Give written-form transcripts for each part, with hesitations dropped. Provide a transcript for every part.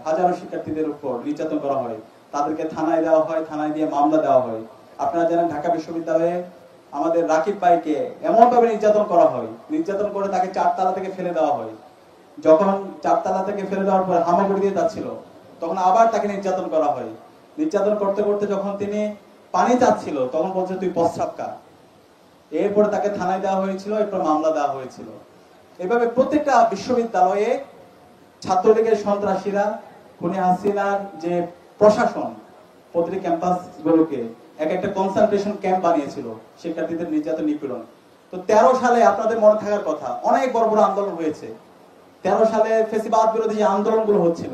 হাজারো শিক্ষার্থীদের উপর নির্যাতন করা হয়, তাদেরকে থানায় দেওয়া হয়, থানায় দিয়ে মামলা দেওয়া হয়। আপনারা জানেন ঢাকা বিশ্ববিদ্যালয়ে আমাদের রাকিব ভাইকে এমন ভাবে নির্যাতন করা হয়, নির্যাতন করে তাকে 4 তলা থেকে ফেলে দেওয়া হয়। যখন 4 তলা থেকে ফেলে দেওয়ার পর হামাগুড়ি দিয়ে যাচ্ছিল, তখন আবার তাকে নির্যাতন করা হয়। নির্যাতন করতে করতে যখন তিনি পানি চাচ্ছিল, তখন বলছে তুই প্রস্রাব খা। এরপরে তাকে থানায় দেওয়া হয়েছিল, এরপর মামলা দেওয়া হয়েছিল। এভাবে প্রত্যেকটা বিশ্ববিদ্যালয়ে ছাত্রলীগের সন্ত্রাসীরা খুনি হাসিনার যে প্রশাসন প্রতিটি ক্যাম্পাস গুলোকে এক একটা কনসেন্ট্রেশন ক্যাম্প বানিয়েছিল শিক্ষার্থীদের নির্যাতন নিপীড়ন। তো 13 সালে আপনাদের মনে থাকার কথা, অনেক বড় বড় আন্দোলন হয়েছে। 13 সালে ফ্যাসিবাদ বিরোধী যে আন্দোলনগুলো হচ্ছিল,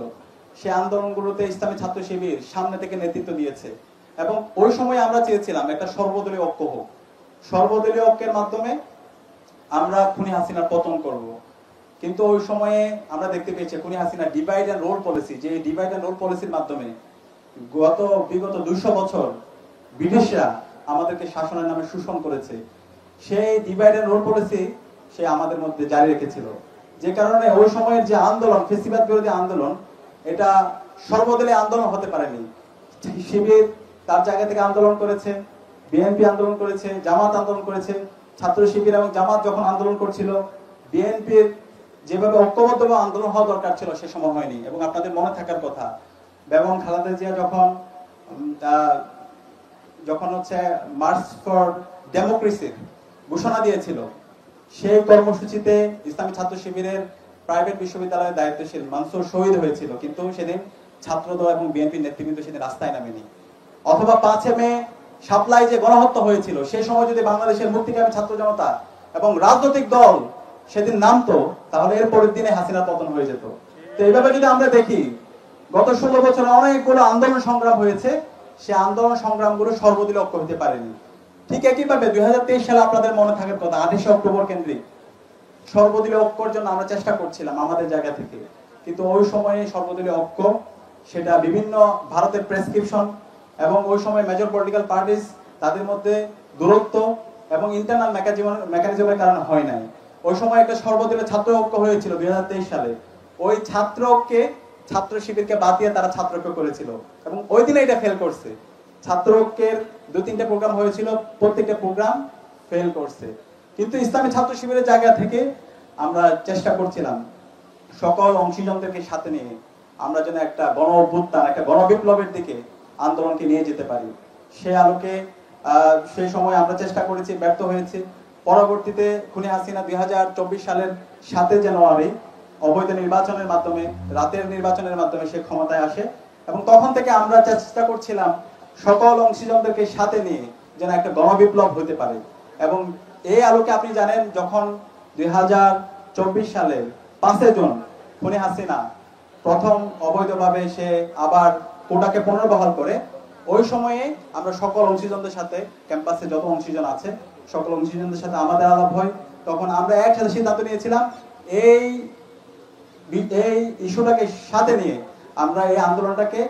সেই আন্দোলনগুলোতে ইসলামী ছাত্র শিবির সামনে থেকে নেতৃত্ব দিয়েছে। এবং ওই সময় আমরা চেয়েছিলাম একটা সর্বদলীয় ঐক্য হোক, সর্বদলীয় ঐক্যের মাধ্যমে আমরা খুনি হাসিনার পতন করব। কিন্তু ওই সময়ে আমরা দেখতে পেয়েছি খুনি Hasina divide and rule policy, যে ডিভাইড এন্ড রোল পলিসির মাধ্যমে বিগত 200 বছর ব্রিটিশরা আমাদেরকে শাসনের নামে শোষণ করেছে। সেই ডিভাইড এন্ড রোল পলিসি সে আমাদের মধ্যে জারি রেখেছিল, যে কারণে ওই সময়ের যে আন্দোলন, ফ্যাসিবাদ বিরোধী আন্দোলন, এটা সর্বদলীয় আন্দোলন হতে পারেনি। শিবির তার জায়গা থেকে আন্দোলন করেছে, বিএনপি আন্দোলন করেছে, জামাত আন্দোলন করেছে। ছাত্র শিবির এবং জামাত যখন আন্দোলন করছিল, বিএনপির যেভাবে ঐক্যবদ্ধভাবে আন্দোলন হওয়া দরকার ছিল সে সময় হয়নি। এবং আপনাদের মনে থাকার কথা, বেগম খালেদা জিয়া যখন হচ্ছে মার্চ ফর ডেমোক্রেসির ঘোষণা দিয়েছিল, সেই কর্মসূচিতে ইসলামী ছাত্র শিবিরের প্রাইভেট বিশ্ববিদ্যালয়ের দায়িত্বশীল মানসুর শহীদ হয়েছিল, কিন্তু সেদিন ছাত্রদল এবং বিএনপির নেতৃবৃন্দ সেদিন রাস্তায় নামেনি। অথবা 5 মে সাপ্লাই যে গণহত্যা হয়েছিল, সেই সময় যদি বাংলাদেশের মুক্তিকামী ছাত্র জনতা এবং রাজনৈতিক দল সেদিন নামতো, তাহলে এর পরের দিনে হাসিনার পতন হয়ে যেত। তো এইভাবে যদি আমরা দেখি, গত 16 বছরে অনেকগুলো আন্দোলন সংগ্রাম হয়েছে, সে আন্দোলন সংগ্রামগুলো সর্বদলীয় ঐক্য হতে পারেনি। ঠিক একইভাবে 2023 সালে আপনাদের মনে থাকার কথা, 28 অক্টোবর কেন্দ্রিক সর্বদলীয় ঐক্যর জন্য আমরা চেষ্টা করছিলাম আমাদের জায়গা থেকে। কিন্তু ওই সময়ে সর্বদলীয় ঐক্য সেটা বিভিন্ন ভারতের প্রেসক্রিপশন এবং ওই সময় মেজর পলিটিক্যাল পার্টিস তাদের মধ্যে দূরত্ব এবং ইন্টারনাল মেকানিজমের কারণে হয় নাই। ওই সময় একটা সর্বদলীয় ছাত্র ঐক্য হয়েছিল 2023 সালে। ওই ছাত্র ঐক্যে ছাত্র শিবিরকে বাদ দিয়ে তারা ছাত্র ঐক্য করেছিল এবং ওই দিনে এটা ফেল করছে। ছাত্র ঐক্যের 2-3টা প্রোগ্রাম হয়েছিল, প্রত্যেকটা প্রোগ্রাম ফেল করছে। কিন্তু ইসলামী ছাত্র শিবিরের জায়গা থেকে আমরা চেষ্টা করছিলাম সকল অংশীজনদেরকে সাথে নিয়ে আমরা যেন একটা গণ অভ্যুত্থান, একটা গণবিপ্লবের দিকে আন্দোলনকে নিয়ে যেতে পারি। সে আলোকে সেই সময় আমরা চেষ্টা করেছি, ব্যর্থ হয়েছি। পরবর্তীতে খুনি হাসিনা 2024 সালের 7 জানুয়ারি অবৈধ নির্বাচনের মাধ্যমে, রাতের নির্বাচনের মাধ্যমে সে ক্ষমতায় আসে এবং তখন থেকে আমরা চেষ্টা করছিলাম সকল অংশীজনদেরকে সাথে নিয়ে যেন একটা গণবিপ্লব হতে পারে। এবং এই আলোকে আপনি জানেন, যখন 2024 সালের 5 জুন খুনি হাসিনা প্রথম অবৈধভাবে সে আবার কোটাকে পুনর্বহাল করে, ওই সময়ে আমরা সকল অংশীজনদের সাথে, ক্যাম্পাসে যত অংশীজন আছে সকল অংশীজনদের সাথে আমাদের আলাপ হয়। তখন আমরা একসাথে সিদ্ধান্ত নিয়েছিলাম এই ইস্যুটাকে সাথে নিয়ে আমরা এই আন্দোলনটাকে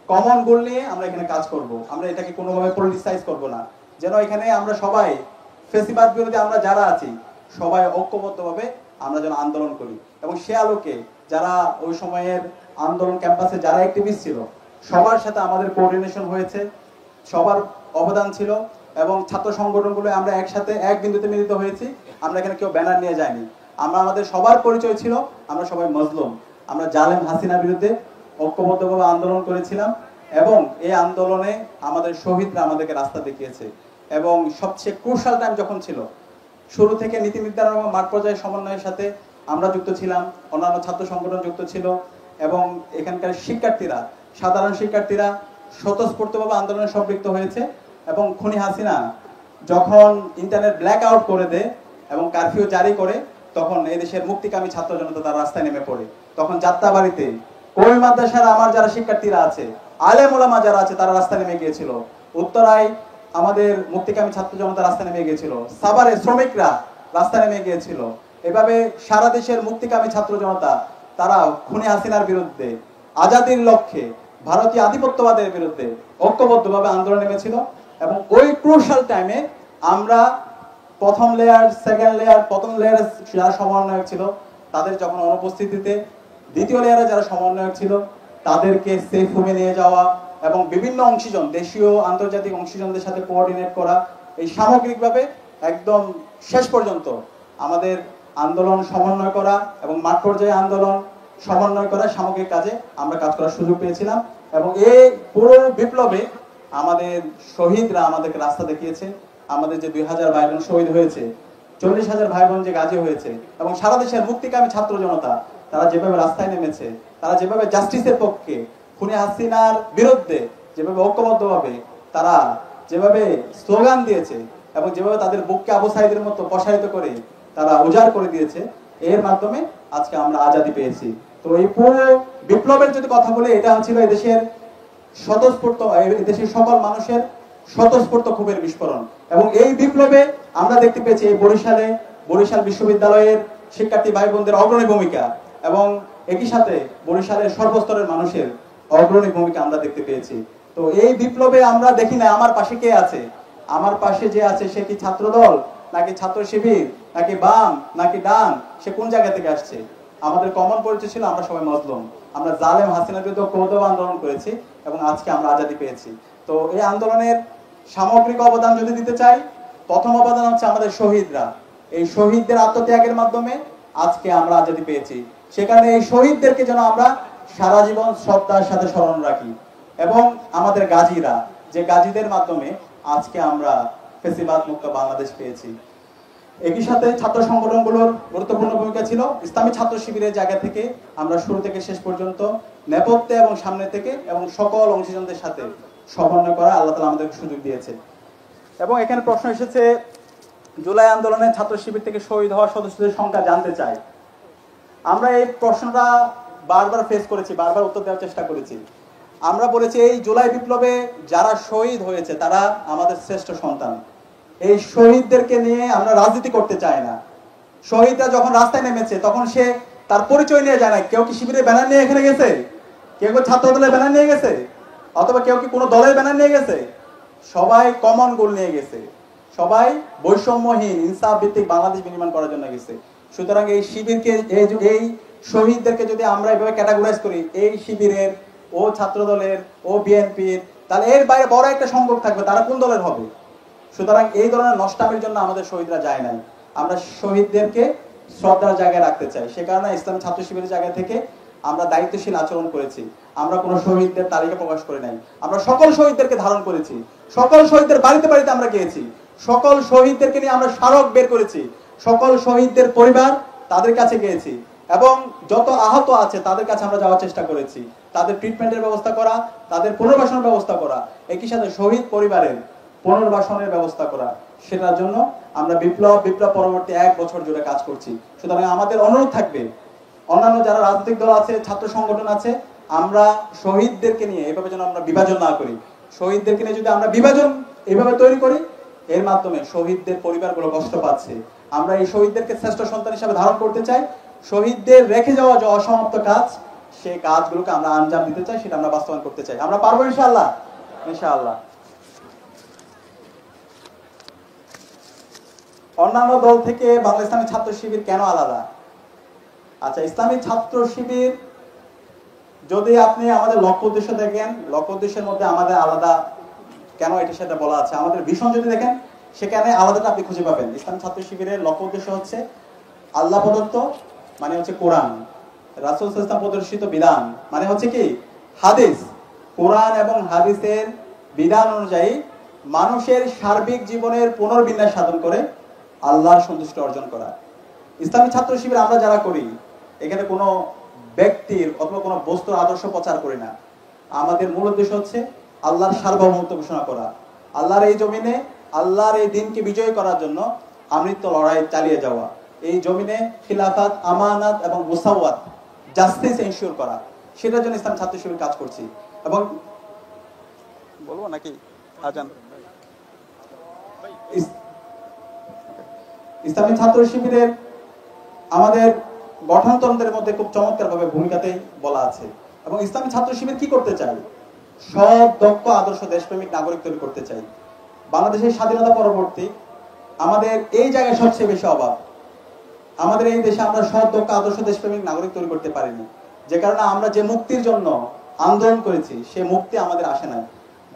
কমন গোল নিয়ে আমরা এখানে কাজ করব। আমরা এটাকে কোনোভাবে পলিটিসাইজ করব না, যেন এখানে আমরা সবাই ফ্যাসিবাদ বিরোধী আমরা যারা আছি সবাই ঐক্যবদ্ধভাবে আমরা যেন আন্দোলন করি। এবং সে আলোকে যারা ওই সময়ের আন্দোলন ক্যাম্পাসে যারা অ্যাক্টিভিস্ট ছিল সবার সাথে আমাদের কোঅর্ডিনেশন হয়েছে, সবার অবদান ছিল এবং ছাত্র সংগঠনগুলো আমরা একসাথে এক বিন্দুতে মিলিত হয়েছি। আমরা এখানে কেউ ব্যানার নিয়ে যাইনি। আমাদের সবার পরিচয় ছিল আমরা সবাই মজলুম। আমরা জালেম হাসিনার বিরুদ্ধে ঐক্যবদ্ধভাবে আন্দোলন করেছিলাম এবং এই আন্দোলনে আমাদের শহীদরা আমাদেরকে রাস্তা দেখিয়েছে। এবং সবচেয়ে ক্রুশাল টাইম যখন ছিল, শুরু থেকে নীতি নির্ধারণ এবং মাঠ পর্যায়ের সমন্বয়ের সাথে আমরা যুক্ত ছিলাম, অন্যান্য ছাত্র সংগঠন যুক্ত ছিল এবং এখানকার শিক্ষার্থীরা, সাধারণ শিক্ষার্থীরা স্বতঃস্ফূর্তভাবে আন্দোলনে সম্পৃক্ত হয়েছে। এবং খুনি হাসিনা যখন ইন্টারনেট ব্ল্যাক আউট করে দেয় এবং কারফিউ জারি করে, তখন এই দেশের মুক্তিকামী ছাত্র জনতা তার রাস্তায় নেমে পড়ে। তখন যাত্রাবাড়িতে কোল মাদ্রাসার আমার যারা শিক্ষার্থীরা আছে, আলেম ওলামা যারা আছে, তারা রাস্তায় নেমে গিয়েছিল। উত্তরায় আমাদের মুক্তিকামী ছাত্র জনতা রাস্তায় নেমে গিয়েছিল। সাভারে শ্রমিকরা রাস্তায় নেমে গিয়েছিল। এভাবে সারা দেশের মুক্তিকামী ছাত্র জনতা তারা খুনি হাসিনার বিরুদ্ধে, আজাদির লক্ষ্যে, ভারতীয় আধিপত্যবাদের বিরুদ্ধে ঐক্যবদ্ধভাবে আন্দোলন নেমেছিল। এবং ওই ক্রুশাল টাইমে আমরা প্রথম লেয়ার, সেকেন্ড লেয়ার, প্রথম লেয়ারে যারা সমন্বয়ক ছিল তাদের যখন অনুপস্থিতিতে, দ্বিতীয় লেয়ারে যারা সমন্বয়ক ছিল তাদেরকে সেফ হোমে নিয়ে যাওয়া এবং বিভিন্ন অংশীজন, দেশীয় আন্তর্জাতিক অংশীজনদের সাথে কোঅর্ডিনেট করা, এই সামগ্রিকভাবে একদম শেষ পর্যন্ত আমাদের আন্দোলন সমন্বয় করা এবং মাঠ পর্যায়ে আন্দোলন সমন্বয় করা, সামগ্রিক কাজে আমরা কাজ করার সুযোগ পেয়েছিলাম। এবং এই পুরো বিপ্লবে আমাদের শহীদরা আমাদেরকে রাস্তা দেখিয়েছে। আমাদের যে 2000 ভাই বোন শহীদ হয়েছে, 40,000 ভাই বোন যে গাজী হয়েছে, এবং সারা দেশের মুক্তিকামী ছাত্র জনতা তারা যেভাবে রাস্তায় নেমেছে, তারা যেভাবে জাস্টিসের পক্ষে, খুনি হাসিনার বিরুদ্ধে যেভাবে ঐক্যবদ্ধভাবে তারা যেভাবে স্লোগান দিয়েছে এবং যেভাবে তাদের বুককে আবু সাইদের মতো প্রসারিত করে তারা উজাড় করে দিয়েছে, এর মাধ্যমে আজকে আমরা আজাদি পেয়েছি। তো এই পুরো বিপ্লবের যদি কথা বলি, এটা হচ্ছিল এদেশের স্বতঃস্ফূর্ত, এদেশের সকল মানুষের স্বতঃস্ফূর্ত ক্ষোভের বিস্ফোরণ। এবং এই বিপ্লবে আমরা দেখতে পেয়েছি এই বরিশাল বিশ্ববিদ্যালয়ের শিক্ষার্থী ভাই বোনদের অগ্রণী ভূমিকা, এবং একই সাথে বরিশালের সর্বস্তরের মানুষের অগ্রণী ভূমিকা আমরা দেখতে পেয়েছি। তো এই বিপ্লবে আমরা দেখি না আমার পাশে কে আছে, আমার পাশে যে আছে সে কি ছাত্রদল নাকি ছাত্র শিবির নাকি বাম নাকি ডান, সে কোন জায়গা থেকে আসছে। আমাদের কমন পরিচয় ছিল আমরা সবাই মজলুম, আমরা জালেম হাসিনার বিরুদ্ধে ঐক্যবদ্ধ আন্দোলন করেছি এবং আজকে আমরা আজাদি পেয়েছি। তো এই আন্দোলনের সামগ্রিক অবদান যদি দিতে চাই, প্রথম অবদান হচ্ছে আমাদের শহীদরা। এই শহীদদের আত্মত্যাগের মাধ্যমে আজকে আমরা আজাদি পেয়েছি। সেখানে এই শহীদদেরকে যেন আমরা সারা জীবন শ্রদ্ধার সাথে স্মরণ রাখি, এবং আমাদের গাজীরা, যে গাজীদের মাধ্যমে আজকে আমরা ফ্যাসিবাদ মুক্ত বাংলাদেশ পেয়েছি। একই সাথে ছাত্র সংগঠনগুলোর গুরুত্বপূর্ণ ভূমিকা ছিল। ইসলামী ছাত্র শিবিরের জায়গা থেকে আমরা শুরু থেকে শেষ পর্যন্ত নেপথ্যে এবং সামনে থেকে এবং সকল অংশীজনদের সাথে সমন্বয় করা আল্লাহ তাআলা আমাদেরকে সুযোগ দিয়েছে। এবং এখানে প্রশ্ন এসেছে, জুলাই আন্দোলনে ছাত্র শিবির থেকে শহীদ হওয়া সদস্যদের সংখ্যা জানতে চাই। আমরা এই প্রশ্নটা বারবার ফেস করেছি, বারবার উত্তর দেওয়ার চেষ্টা করেছি। আমরা বলেছি এই জুলাই বিপ্লবে যারা শহীদ হয়েছে তারা আমাদের শ্রেষ্ঠ সন্তান। এই শহীদদেরকে নিয়ে আমরা রাজনীতি করতে চাই না। শহীদরা যখন রাস্তায় নেমেছে তখন সে তার পরিচয় নিয়ে যায় না। কেউ কি শিবিরের ব্যানার নিয়ে এখানে গেছে, কেউ কেউ ছাত্র দলের ব্যানার নিয়ে গেছে, অথবা কেউ কি কোনো দলের ব্যানার নিয়ে গেছে। সবাই কমন গোল নিয়ে গেছে, সবাই বৈষম্যহীন ইনসাফ ভিত্তিক বাংলাদেশ বিনির্মাণ করার জন্য গেছে। সুতরাং এই শিবিরকে, এই শহীদদেরকে যদি আমরা এভাবে ক্যাটাগরাইজ করি, এই শিবিরের, ও ছাত্র দলের, ও বিএনপির, তাহলে এর বাইরে বড় একটা সংখ্যক থাকবে, তারা কোন দলের হবে। সুতরাং এই ধরনের নষ্টামির জন্য আমাদের শহীদরা যায় নাই। আমরা শহীদদেরকে শ্রদ্ধার জায়গায় রাখতে চাই। সে কারণে ইসলামী ছাত্র শিবিরের জায়গা থেকে আমরা দায়িত্বশীল আচরণ করেছি। আমরা কোনো শহীদদের তালিকা প্রকাশ করে নাই, আমরা সকল শহীদদেরকে ধারণ করেছি, সকল শহীদদের বাড়িতে বাড়িতে আমরা গিয়েছি, সকল শহীদদেরকে নিয়ে আমরা স্মারক বের করেছি, সকল শহীদদের পরিবার তাদের কাছে গিয়েছি, এবং যত আহত আছে তাদের কাছে আমরা যাওয়ার চেষ্টা করেছি। তাদের ট্রিটমেন্টের ব্যবস্থা করা, তাদের পুনর্বাসনের ব্যবস্থা করা, একই সাথে শহীদ পরিবারের পুনর্বাসনের ব্যবস্থা করা, সেটার জন্য আমরা বিপ্লব পরবর্তী 1 বছর জুড়ে কাজ করছি। সুতরাং আমাদের অনুরোধ থাকবে, অন্যান্য যারা রাজনৈতিক দল আছে, ছাত্র সংগঠন আছে, আমরা শহীদদেরকে নিয়ে এভাবে যেন আমরা বিভাজন না করি। শহীদদেরকে নিয়ে যদি আমরা বিভাজন এভাবে তৈরি করি, এর মাধ্যমে শহীদদের পরিবারগুলো কষ্ট পাচ্ছে। আমরা এই শহীদদেরকে শ্রেষ্ঠ সন্তান হিসেবে ধারণ করতে চাই। শহীদদের রেখে যাওয়া যে অসমাপ্ত কাজ, সেই কাজগুলোকে আমরা আঞ্জাম দিতে চাই, সেটা আমরা বাস্তবায়ন করতে চাই। আমরা পারবো ইনশাআল্লাহ, ইনশাআল্লাহ। অন্যান্য দল থেকে বাংলাদেশ ইসলামী ছাত্র শিবির কেন আলাদা? আচ্ছা, ইসলামী ছাত্র শিবির যদি আপনি আমাদের লক্ষ্য উদ্দেশ্য দেখেন, লক্ষ্য উদ্দেশ্যের মধ্যে আমাদের আলাদা কেন এটা সেটা বলা আছে। আমাদের ভীষণ যদি দেখেন, সেখানে আলাদাটা আপনি খুঁজে পাবেন। ইসলামী ছাত্র শিবিরের লক্ষ্য উদ্দেশ্য হচ্ছে আল্লাহ প্রদত্ত, মানে হচ্ছে কোরআন, রাসূল সাল্লাল্লাহু আলাইহি ওয়াসাল্লাম প্রদর্শিত বিধান, মানে হচ্ছে কি হাদিস, কোরআন এবং হাদিসের বিধান অনুযায়ী মানুষের সার্বিক জীবনের পুনর্বিন্যাস সাধন করে আল্লাহর সন্তুষ্টি অর্জন করা। ইসলামী ছাত্র শিবির আমরা যারা করি, এখানে কোনো ব্যক্তির অথবা কোনো বস্তুর আদর্শ প্রচার করি না। আমাদের মূল উদ্দেশ্য হচ্ছে আল্লাহর সার্বভৌমত্ব ঘোষণা করা, আল্লাহর এই জমিনে আল্লাহর এই দিনকে বিজয় করার জন্য আমৃত্য লড়াই চালিয়ে যাওয়া, এই জমিনে খিলাফাত, আমানাত এবং মুসাওয়াত, জাস্টিস এনশিওর করা, সেটার জন্য ইসলামী ছাত্র শিবির কাজ করছি। এবং বলবো নাকি আজান, ইসলামী ছাত্র শিবিরের আমাদের গঠনতন্ত্রের মধ্যে খুব চমৎকার ভাবে ভূমিকাতেই বলা আছে। এবং ইসলামী ছাত্র শিবির কি করতে চাই? সৎ, দক্ষ, আদর্শ দেশপ্রেমিক নাগরিক তৈরি করতে চাই। বাংলাদেশের স্বাধীনতা পরবর্তী আমাদের এই জায়গায় সবচেয়ে বেশি অভাব। আমাদের এই দেশে আমরা সৎ, দক্ষ, আদর্শ দেশপ্রেমিক নাগরিক তৈরি করতে পারিনি, যে কারণে আমরা যে মুক্তির জন্য আন্দোলন করেছি, সে মুক্তি আমাদের আসে নাই।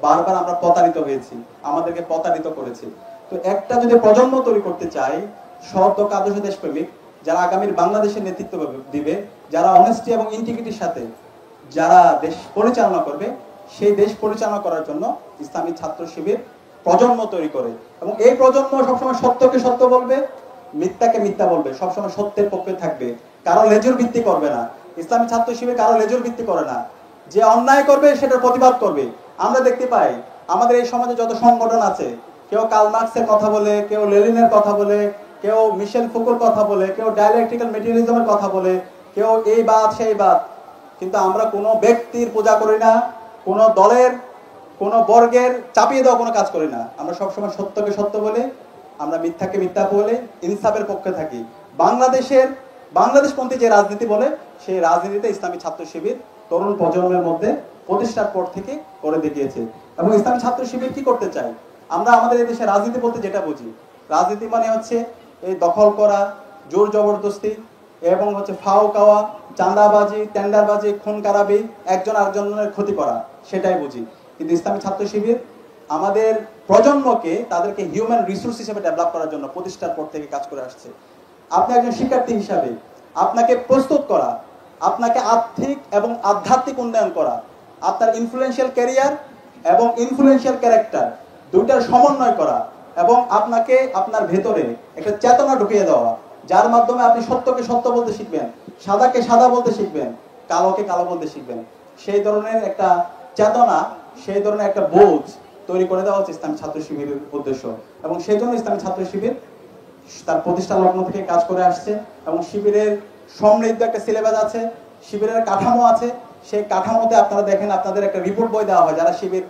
বারবার আমরা প্রতারিত হয়েছি, আমাদেরকে প্রতারিত করেছে। তো একটা যদি প্রজন্ম তৈরি করতে চাই সৎ ও আদর্শ দেশপ্রেমিক, যারা আগামীর বাংলাদেশের নেতৃত্ব দিবে, যারা অনেস্টি এবং ইন্টিগ্রিটির সাথে যারা দেশ পরিচালনা করবে, সেই দেশ পরিচালনা করার জন্য ইসলামী ছাত্র শিবির প্রজন্ম তৈরি করে। এবং এই প্রজন্ম সবসময় সত্যকে সত্য বলবে, মিথ্যাকে মিথ্যা বলবে, সবসময় সত্যের পক্ষে থাকবে, কারো লেজুর ভিত্তি করবে না। ইসলামী ছাত্র শিবির কারো লেজুর ভিত্তি করে না, যে অন্যায় করবে সেটার প্রতিবাদ করবে। আমরা দেখতে পাই আমাদের এই সমাজে যত সংগঠন আছে, কেউ কার্ল মার্কসের কথা বলে, কেউ লেনিনের কথা বলে, কেউ মিশেল ফুকোর কথা বলে, কেউ ডায়ালেকট্রিক্যাল মেটেরিয়ালিজমের কথা বলে, কেউ এই বাদ সেই বাদ, কিন্তু আমরা কোনো ব্যক্তির পূজা করি না, কোনো দলের কোনো বর্গের চাপিয়ে দেওয়া কোনো কাজ করি না। আমরা সবসময় সত্যকে সত্য বলে, আমরা মিথ্যাকে মিথ্যা বলে ইনসাফের পক্ষে থাকি। বাংলাদেশপন্থী যে রাজনীতি বলে, সেই রাজনীতিতে ইসলামী ছাত্র শিবির তরুণ প্রজন্মের মধ্যে প্রতিষ্ঠার পর থেকে করে দেখিয়েছে। এবং ইসলামী ছাত্র শিবির কি করতে চাই, আমরা আমাদের এই দেশে রাজনীতি বলতে যেটা বুঝি, রাজনীতি মানে হচ্ছে এই দখল করা, জোর জবরদস্তি এবং হচ্ছে ফাও খাওয়া, চাঁদাবাজি, টেন্ডারবাজি, খুন খারাপি, একজন আরেকজনের ক্ষতি করা, সেটাই বুঝি। কিন্তু ইসলামী ছাত্র শিবির আমাদের প্রজন্মকে তাদেরকে হিউম্যান রিসোর্স হিসেবে ডেভেলপ করার জন্য প্রতিষ্ঠার পর থেকে কাজ করে আসছে। আপনি একজন শিক্ষার্থী হিসাবে আপনাকে প্রস্তুত করা, আপনাকে আর্থিক এবং আধ্যাত্মিক উন্নয়ন করা, আপনার ইনফ্লুয়েন্সিয়াল ক্যারিয়ার এবং ইনফ্লুয়েন্সিয়াল ক্যারেক্টার দুইটার সমন্বয় করা, এবং আপনাকে আপনার ভেতরে একটা চেতনা ঢুকিয়ে দেওয়া, যার মাধ্যমে আপনি সত্যকে সত্য বলতে শিখবেন, সাদাকে সাদা বলতে শিখবেন, কালোকে কালো বলতে শিখবেন। সেই ধরনের একটা চেতনা, সেই ধরনের একটা বোঝ তৈরি করে দেওয়া হচ্ছে ইসলামী ছাত্র শিবিরের উদ্দেশ্য। এবং সেই জন্য ইসলামী ছাত্র শিবির তার প্রতিষ্ঠা লগ্ন থেকে কাজ করে আসছে। এবং শিবিরের সমৃদ্ধ একটা সিলেবাস আছে, শিবিরের কাঠামো আছে। সেই কাঠামোতে আপনারা দেখেন, আপনাদের একটা রিপোর্ট বই দেওয়া হয় যারা শিবির,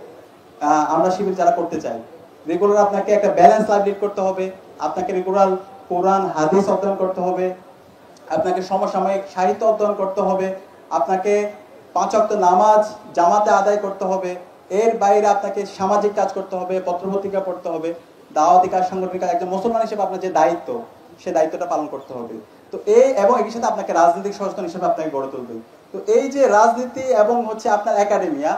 আমরা শিবির যারা করতে চাই। রেগুলার আপনাকে একটা ব্যালেন্স লাইফ লিড করতে হবে, আপনাকে রেগুলার কোরআন হাদিস অধ্যয়ন করতে হবে, আপনাকে সমসাময়িক সাহিত্য অধ্যয়ন করতে হবে, আপনাকে 5 ওয়াক্ত নামাজ জামাতে আদায় করতে হবে, এর বাইরে আপনাকে সামাজিক কাজ করতে হবে, পত্রপত্রিকা পড়তে হবে, দাওয়াতি কাজ, সাংগঠনিক কাজ। একজন মুসলমান হিসেবে আপনার যে দায়িত্ব, সে দায়িত্বটা পালন করতে হবে। তো এবং একই সাথে আপনাকে রাজনৈতিক সচেতন হিসেবে আপনাকে গড়ে তুলবে। তো এই যে রাজনীতি এবং হচ্ছে আপনার একাডেমিয়া,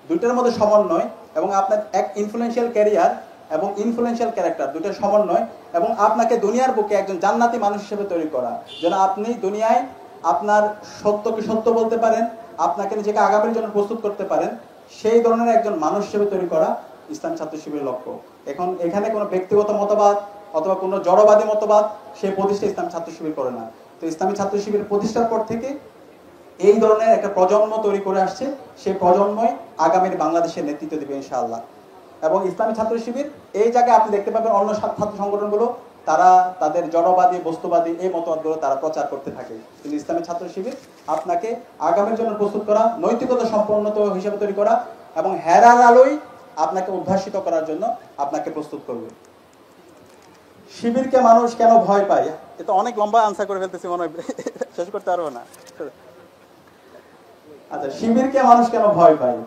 দুইটার মধ্যে সমন্বয়, এবং আপনার এক ইনফ্লুয়েন্সিয়াল ক্যারিয়ার এবং ইনফ্লুয়েন্সিয়াল ক্যারেক্টার, দুইটার সমন্বয়, এবং আপনাকে দুনিয়ার বুকে একজন জান্নাতি মানুষ হিসেবে তৈরি করা, যেন আপনি দুনিয়ায় আপনার সত্যকে সত্য বলতে পারেন, আপনাকে নিজেকে আগামীর জন্য প্রস্তুত করতে পারেন, সেই ধরনের একজন মানুষ হিসেবে তৈরি করা ইসলামী ছাত্র শিবিরের লক্ষ্য। এখন এখানে কোনো ব্যক্তিগত মতবাদ অথবা কোনো জড়বাদী মতবাদ সেই প্রতিষ্ঠা ইসলামী ছাত্র শিবির করে না। তো ইসলামী ছাত্র শিবির প্রতিষ্ঠার পর থেকে এই ধরনের একটা প্রজন্ম তৈরি করে আসছে, সেই প্রজন্মই আগামীর বাংলাদেশের নেতৃত্ব দেবে ইনশাআল্লাহ। এবং ইসলামী ছাত্র শিবির এই জায়গায় আপনি দেখতে পাবেন অন্য ছাত্র সংগঠনগুলো তারা তাদের জড়বাদী বস্তুবাদী এই মতবাদগুলো তারা প্রচার করতে থাকে, কিন্তু ইসলামী ছাত্র শিবির আপনাকে আগামীর জন্য প্রস্তুত করা, নৈতিকতা সম্পন্ন হিসেবে তৈরি করা এবং হেরার আলোয় আপনাকে উদ্ভাসিত করার জন্য আপনাকে প্রস্তুত করবে। শিবিরকে মানুষ কেন ভয় পায়? এটা অনেক লম্বা আনসার করে ফেলতেছি, মনে হয় শেষ করতে পারবো না। আচ্ছা, শিবিরকে মানুষ কেন ভয় পায়?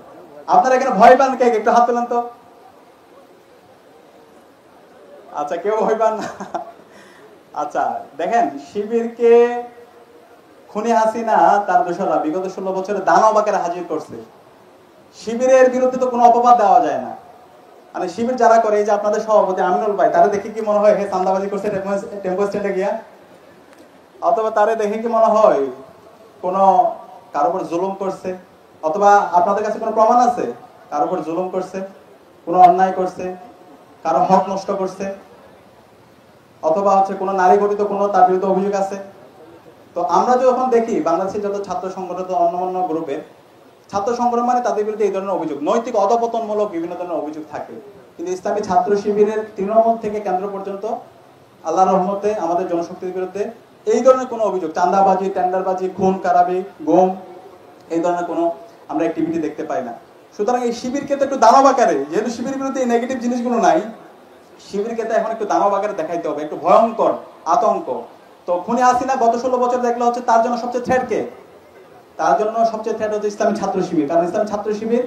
আপনারা এখানে ভয় পান কে? একটু হাত তোলেন তো। আচ্ছা, কেউ ভয় পান না। আচ্ছা দেখেন, শিবিরকে খুনি হাসিনা তার দোসররা বিগত 16 বছরে দানব আকারে হাজির করছে। শিবিরের বিরুদ্ধে তো কোনো অপবাদ দেওয়া যায় না। মানে শিবির যারা করে, এই যে আপনাদের সভাপতি আমিনুল ভাই, তারা দেখে কি মনে হয় হে চান্দাবাজি করছে টেম্পো স্ট্যান্ডে গিয়া? অথবা তারে দেখে কি মনে হয় কোনো কারো উপর জুলুম করছে? অথবা আপনাদের কাছে কোনো প্রমাণ আছে কারো উপর জুলুম করছে, কোনো অন্যায় করছে, কারো হক নষ্ট করছে, অথবা হচ্ছে কোনো নারী গঠিত কোনো তার বিরুদ্ধে অভিযোগ আছে? তো আমরা যখন দেখি বাংলাদেশের যত ছাত্র সংগঠন, অন্যান্য গ্রুপের ছাত্র সংগঠন, মানে তাদের বিরুদ্ধে এই ধরনের অভিযোগ, নৈতিক অধপতনমূলক বিভিন্ন ধরনের অভিযোগ থাকে। কিন্তু ইসলামী ছাত্র শিবিরের তৃণমূল থেকে কেন্দ্র পর্যন্ত আল্লাহর রহমতে আমাদের জনশক্তির বিরুদ্ধে এই ধরনের কোনো অভিযোগ, চাঁদাবাজি, টেন্ডারবাজি, খুন খারাপি, গুম, এই ধরনের কোনো আমরা অ্যাক্টিভিটি দেখতে পাই না। সুতরাং এই শিবিরকে তো একটু দানব আকারে, যেহেতু শিবির বিরুদ্ধে এই নেগেটিভ জিনিসগুলো নাই, শিবিরকে তো এখন একটু দানব আকারে দেখাইতে হবে, একটু ভয়ঙ্কর আতঙ্ক। তো খুনি হাসিনা গত 16 বছর দেখলে হচ্ছে তার জন্য সবচেয়ে থ্রেট কে? তার জন্য সবচেয়ে থ্রেট হচ্ছে ইসলামী ছাত্র শিবির। কারণ ইসলামী ছাত্র শিবির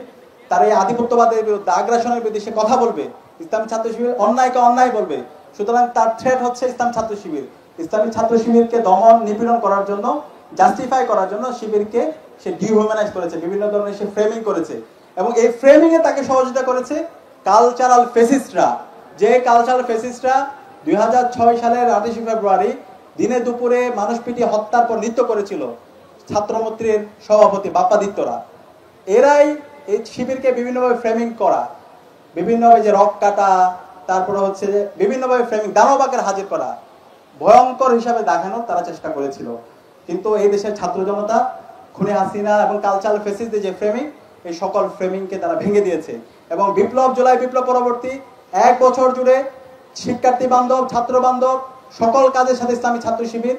তার এই আধিপত্যবাদের বিরুদ্ধে, আগ্রাসনের বিরুদ্ধে সে কথা বলবে। ইসলামী ছাত্র শিবির অন্যায়কে অন্যায় বলবে। সুতরাং তার থ্রেট হচ্ছে ইসলামী ছাত্র শিবির। ইসলামী ছাত্র শিবিরকে দমন নিপীড়ন করার জন্য, জাস্টিফাই করার জন্য শিবিরকে সে ডিহিউম্যানাইজ করেছে, বিভিন্ন ধরনের সে ফ্রেমিং করেছে, এবং এই ফ্রেমিং এ তাকে সহযোগিতা করেছে কালচারাল ফেসিস্টরা। যে কালচারাল ফেসিস্টরা 2006 সালের 28 ফেব্রুয়ারি দিনে দুপুরে মানুষ পিটিয়ে হত্যার পর নৃত্য করেছিল ছাত্রমৈত্রীর সভাপতি বাপ্পাদিত্যরা। এরাই এই শিবিরকে বিভিন্নভাবে ফ্রেমিং করা, বিভিন্নভাবে যে রক কাটা, তারপরে হচ্ছে যে বিভিন্নভাবে ফ্রেমিং দানবাকের হাজির করা, ভয়ঙ্কর হিসাবে দেখানোর তারা চেষ্টা করেছিল। কিন্তু এই দেশের ছাত্র জনতা খুনে হাসিনা এবং কালচারাল ফেসিস্টদের যে ফ্রেমিং, এই সকল ফ্রেমিংকে তারা ভেঙে দিয়েছে। এবং জুলাই বিপ্লব পরবর্তী 1 বছর জুড়ে শিক্ষার্থী বান্ধব, ছাত্র বান্ধব সকল কাজের সাথে ইসলামী ছাত্র শিবির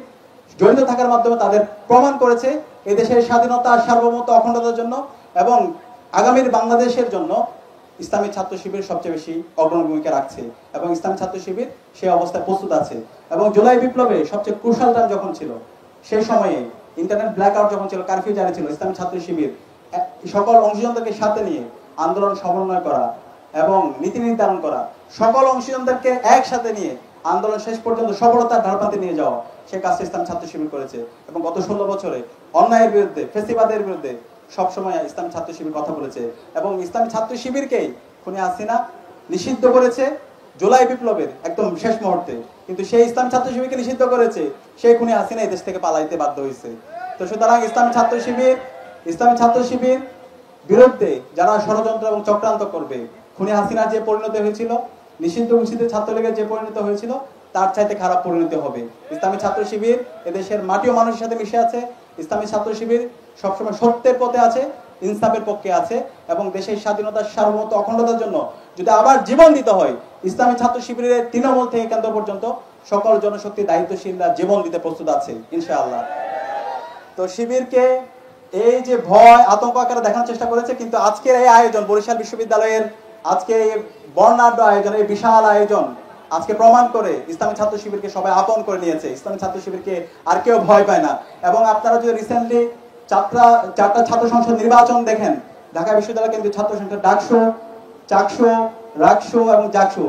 জড়িত থাকার মাধ্যমে তাদের প্রমাণ করেছে এই দেশের স্বাধীনতা, সার্বভৌমত্ব, অখণ্ডতার জন্য এবং আগামীর বাংলাদেশের জন্য ইসলামী ছাত্র শিবির সবচেয়ে বেশি অগ্রণী ভূমিকা রাখছে, এবং ইসলামী ছাত্র শিবির সেই অবস্থায় প্রস্তুত আছে। এবং জুলাই বিপ্লবে সবচেয়ে ক্রুশাল টাইম যখন ছিল, সেই সময়ে ইন্টারনেট ব্ল্যাক আউট যখন ছিল, কারফিউ জারি ছিল, ইসলামী ছাত্র শিবির সকল অংশীজনদেরকে সাথে নিয়ে আন্দোলন সমন্বয় করা এবং নীতি নির্ধারণ করা, সকল অংশীজনদেরকে একসাথে নিয়ে আন্দোলন শেষ পর্যন্ত সফলতার ধারপ্রান্তে নিয়ে যাওয়া, সে কাজটা ইসলামী ছাত্র শিবির করেছে। এবং গত 16 বছরে অন্যায়ের বিরুদ্ধে, ফেসিবাদের বিরুদ্ধে সবসময় ইসলামী ছাত্র শিবির কথা বলেছে, এবং ইসলামী ছাত্র শিবিরকেই খুনি হাসিনা নিষিদ্ধ করেছে জুলাই বিপ্লবের একদম শেষ মুহূর্তে। কিন্তু সেই ইসলামী ছাত্র শিবিরকে নিষিদ্ধ করেছে, সেই খুনি হাসিনা এই দেশ থেকে পালাইতে বাধ্য হয়েছে। তো সুতরাং ইসলামী ছাত্র শিবির বিরুদ্ধে যারা ষড়যন্ত্র এবং চক্রান্ত করবে, খুনি হাসিনার যে পরিণতি হয়েছিল, নিষিদ্ধ ঘোষিত ছাত্রলীগের যে পরিণতি হয়েছিল, তার চাইতে খারাপ পরিণতি হবে। ইসলামী ছাত্র শিবির এদেশের মাটি ও মানুষের সাথে মিশে আছে। ইসলামী ছাত্র শিবির সবসময় সত্যের পথে আছে, ইনসাফের পক্ষে আছে, এবং দেশের স্বাধীনতার সার্বভৌমত্ব, অখণ্ডতার জন্য যদি আবার জীবন দিতে হয়, ইসলামী ছাত্র শিবিরের তৃণমূল থেকে কেন্দ্র পর্যন্ত সকল জনশক্তি দায়িত্বশীলরা জীবন দিতে প্রস্তুত আছে ইনশাআল্লাহ। তো শিবিরকে এই যে ভয়, আতঙ্ক আকারে দেখানোর চেষ্টা করেছে, কিন্তু আজকের এই আয়োজন, বরিশাল বিশ্ববিদ্যালয়ের আজকে এই বর্ণাঢ্য আয়োজন, এই বিশাল আয়োজন আজকে প্রমাণ করে ইসলামী ছাত্র শিবিরকে সবাই আপন করে নিয়েছে। ইসলামী ছাত্র শিবিরকে আর কেউ ভয় পায় না। এবং আপনারা যদি রিসেন্টলি চারটা ছাত্র সংসদ নির্বাচন দেখেন, ঢাকা বিশ্ববিদ্যালয় কেন্দ্রীয় ছাত্র সংসদ ডাকসু, চাকসু, রাকসু এবং জাকসু,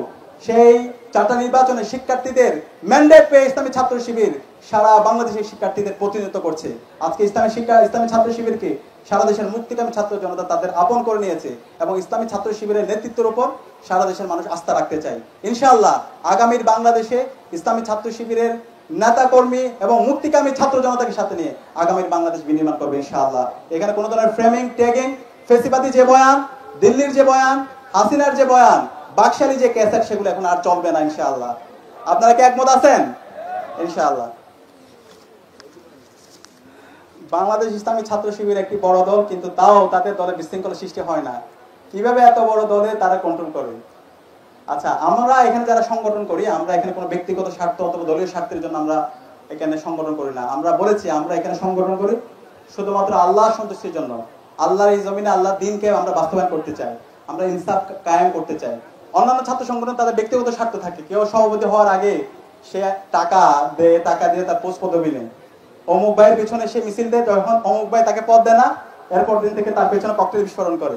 সেই 4টা নির্বাচনে শিক্ষার্থীদের ম্যান্ডেট পেয়ে ইসলামী ছাত্র শিবির সারা বাংলাদেশের শিক্ষার্থীদের প্রতিনিধিত্ব করছে। আজকে ইসলামী ছাত্র শিবিরকে সারা দেশের মুক্তিকামী ছাত্র জনতা তাদের আপন করে নিয়েছে, এবং ইসলামী ছাত্র শিবিরের নেতৃত্বের উপর সারা দেশের মানুষ আস্থা রাখতে চায়। ইনশাআল্লাহ আগামীর বাংলাদেশে ইসলামী ছাত্র শিবিরের নেতা কর্মী এবং মুক্তিকামী ছাত্র জনতাকে সাথে নিয়ে আগামীর বাংলাদেশ বিনির্মাণ করবে ইনশাআল্লাহ। এখানে কোনো ধরনের ফ্রেমিং, ট্যাগিং, ফেসিবাদী যে বয়ান, দিল্লির যে বয়ান, হাসিনার যে বয়ান, বাকশালী যে ক্যাসেট, সেগুলো এখন আর চলবে না ইনশাআল্লাহ। আপনারা কি একমত আছেন? ইনশাআল্লাহ। বাংলাদেশ ইসলামী ছাত্র শিবির একটি বড় দল, কিন্তু তাও তাদের দলে বিশৃঙ্খলা সৃষ্টি হয় না। কিভাবে এত বড় দলে তারা কন্ট্রোল করে? আচ্ছা, আমরা এখানে যারা সংগঠন করি, আমরা এখানে কোনো ব্যক্তিগত স্বার্থ অথবা দলীয় স্বার্থের জন্য আমরা এখানে সংগঠন করি না। আমরা বলেছি আমরা এখানে সংগঠন করি শুধুমাত্র আল্লাহর সন্তুষ্টির জন্য। আল্লাহর এই জমিনে আল্লাহর দিনকে আমরা বাস্তবায়ন করতে চাই, আমরা ইনসাফ কায়েম করতে চাই। অন্যান্য ছাত্র সংগঠন তাদের ব্যক্তিগত স্বার্থ থাকে। কেউ সভাপতি হওয়ার আগে সে টাকা দিয়ে তার পোস্ট পদবি নেয়, অমুক ভাইয়ের পিছনে সে মিছিল দেয়, তখন অমুক ভাই তাকে পদ দেয় না, এরপর দিন থেকে তার পেছনে ককটেল বিস্ফোরণ করে।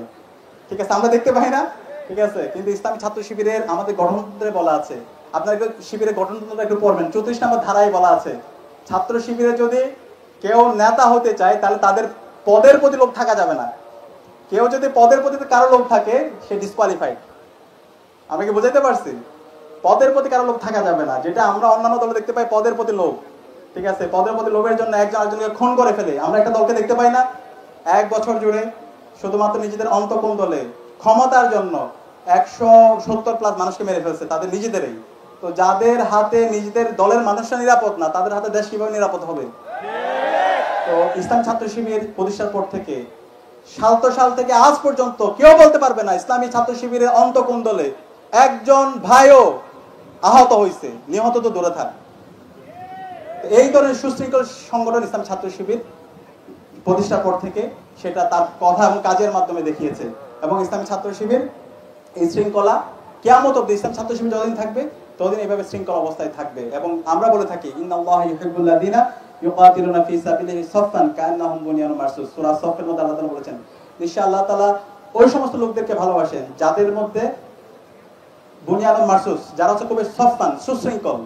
ঠিক আছে, আমরা দেখতে পাই না? ঠিক আছে, কিন্তু ইসলামী ছাত্র শিবিরের আমাদের গঠনতন্ত্রে বলা আছে, আপনারা একটু শিবিরের গঠনতন্ত্রটা একটু পড়বেন, 34 নম্বর ধারায় বলা আছে, ছাত্র শিবিরে যদি কেউ নেতা হতে চায় তাহলে তাদের পদের প্রতি লোভ থাকা যাবে না। কেউ যদি পদের প্রতি কারো লোভ থাকে, সে ডিসকোয়ালিফাইড। আমি কি বুঝাইতে পারছি? পদের প্রতি কারো লোভ থাকা যাবে না, যেটা আমরা অন্যান্য দলে দেখতে পাই, পদের প্রতি লোভ। ঠিক আছে, পদের প্রতি লোভের জন্য একজন আরেকজনকে খুন করে ফেলে। আমরা একটা দলকে দেখতে পাই না 1 বছর জুড়ে শুধুমাত্র নিজেদের অন্তঃকোণ ক্ষমতার জন্য 170+ মানুষকে মেরে ফেলছে, তাদের নিজেদেরই। তো যাদের হাতে নিজেদের দলের মানুষরা নিরাপদ না, তাদের হাতে দেশ কিভাবে নিরাপদ হবে? তো ইসলাম ছাত্র শিবির প্রতিষ্ঠার পর থেকে ৭৭ সাল থেকে আজ পর্যন্ত কেউ বলতে পারবে না ইসলামী ছাত্র শিবিরের অন্তঃকোণ দলে একজন ভাইও আহত হয়েছে, নিহত তো দূরে থাক। এই ধরনের সুশৃঙ্খল সংগঠন ইসলামী ছাত্র শিবির প্রতিষ্ঠার পর থেকে সেটা তার কথা এবং কাজের মাধ্যমে দেখিয়েছে। এবং ইসলামী ছাত্র শিবির এই শৃঙ্খলা কিয়ামত অবধি, ইসলাম ছাত্র শিবির যতদিন থাকবে ততদিন এইভাবে শৃঙ্খলা অবস্থায় থাকবে। এবং আমরা বলে থাকি ইন্নাল্লাহা ইউহিব্বুল্লাযিনা ইউকাতিলুনা ফি সাবিলিহি সাফফান কাআন্নাহুম বুনিয়ানুম মারসুস। সূরা সাফের মধ্যে আল্লাহ তাআলা বলেছেন, নিশ্চয় আল্লাহ তাআলা ওই সমস্ত লোকদেরকে ভালোবাসেন যাদের মধ্যে বুনিয়ানুম মারসুস, যারা হচ্ছে খুবই সাফফান, সুশৃঙ্খল,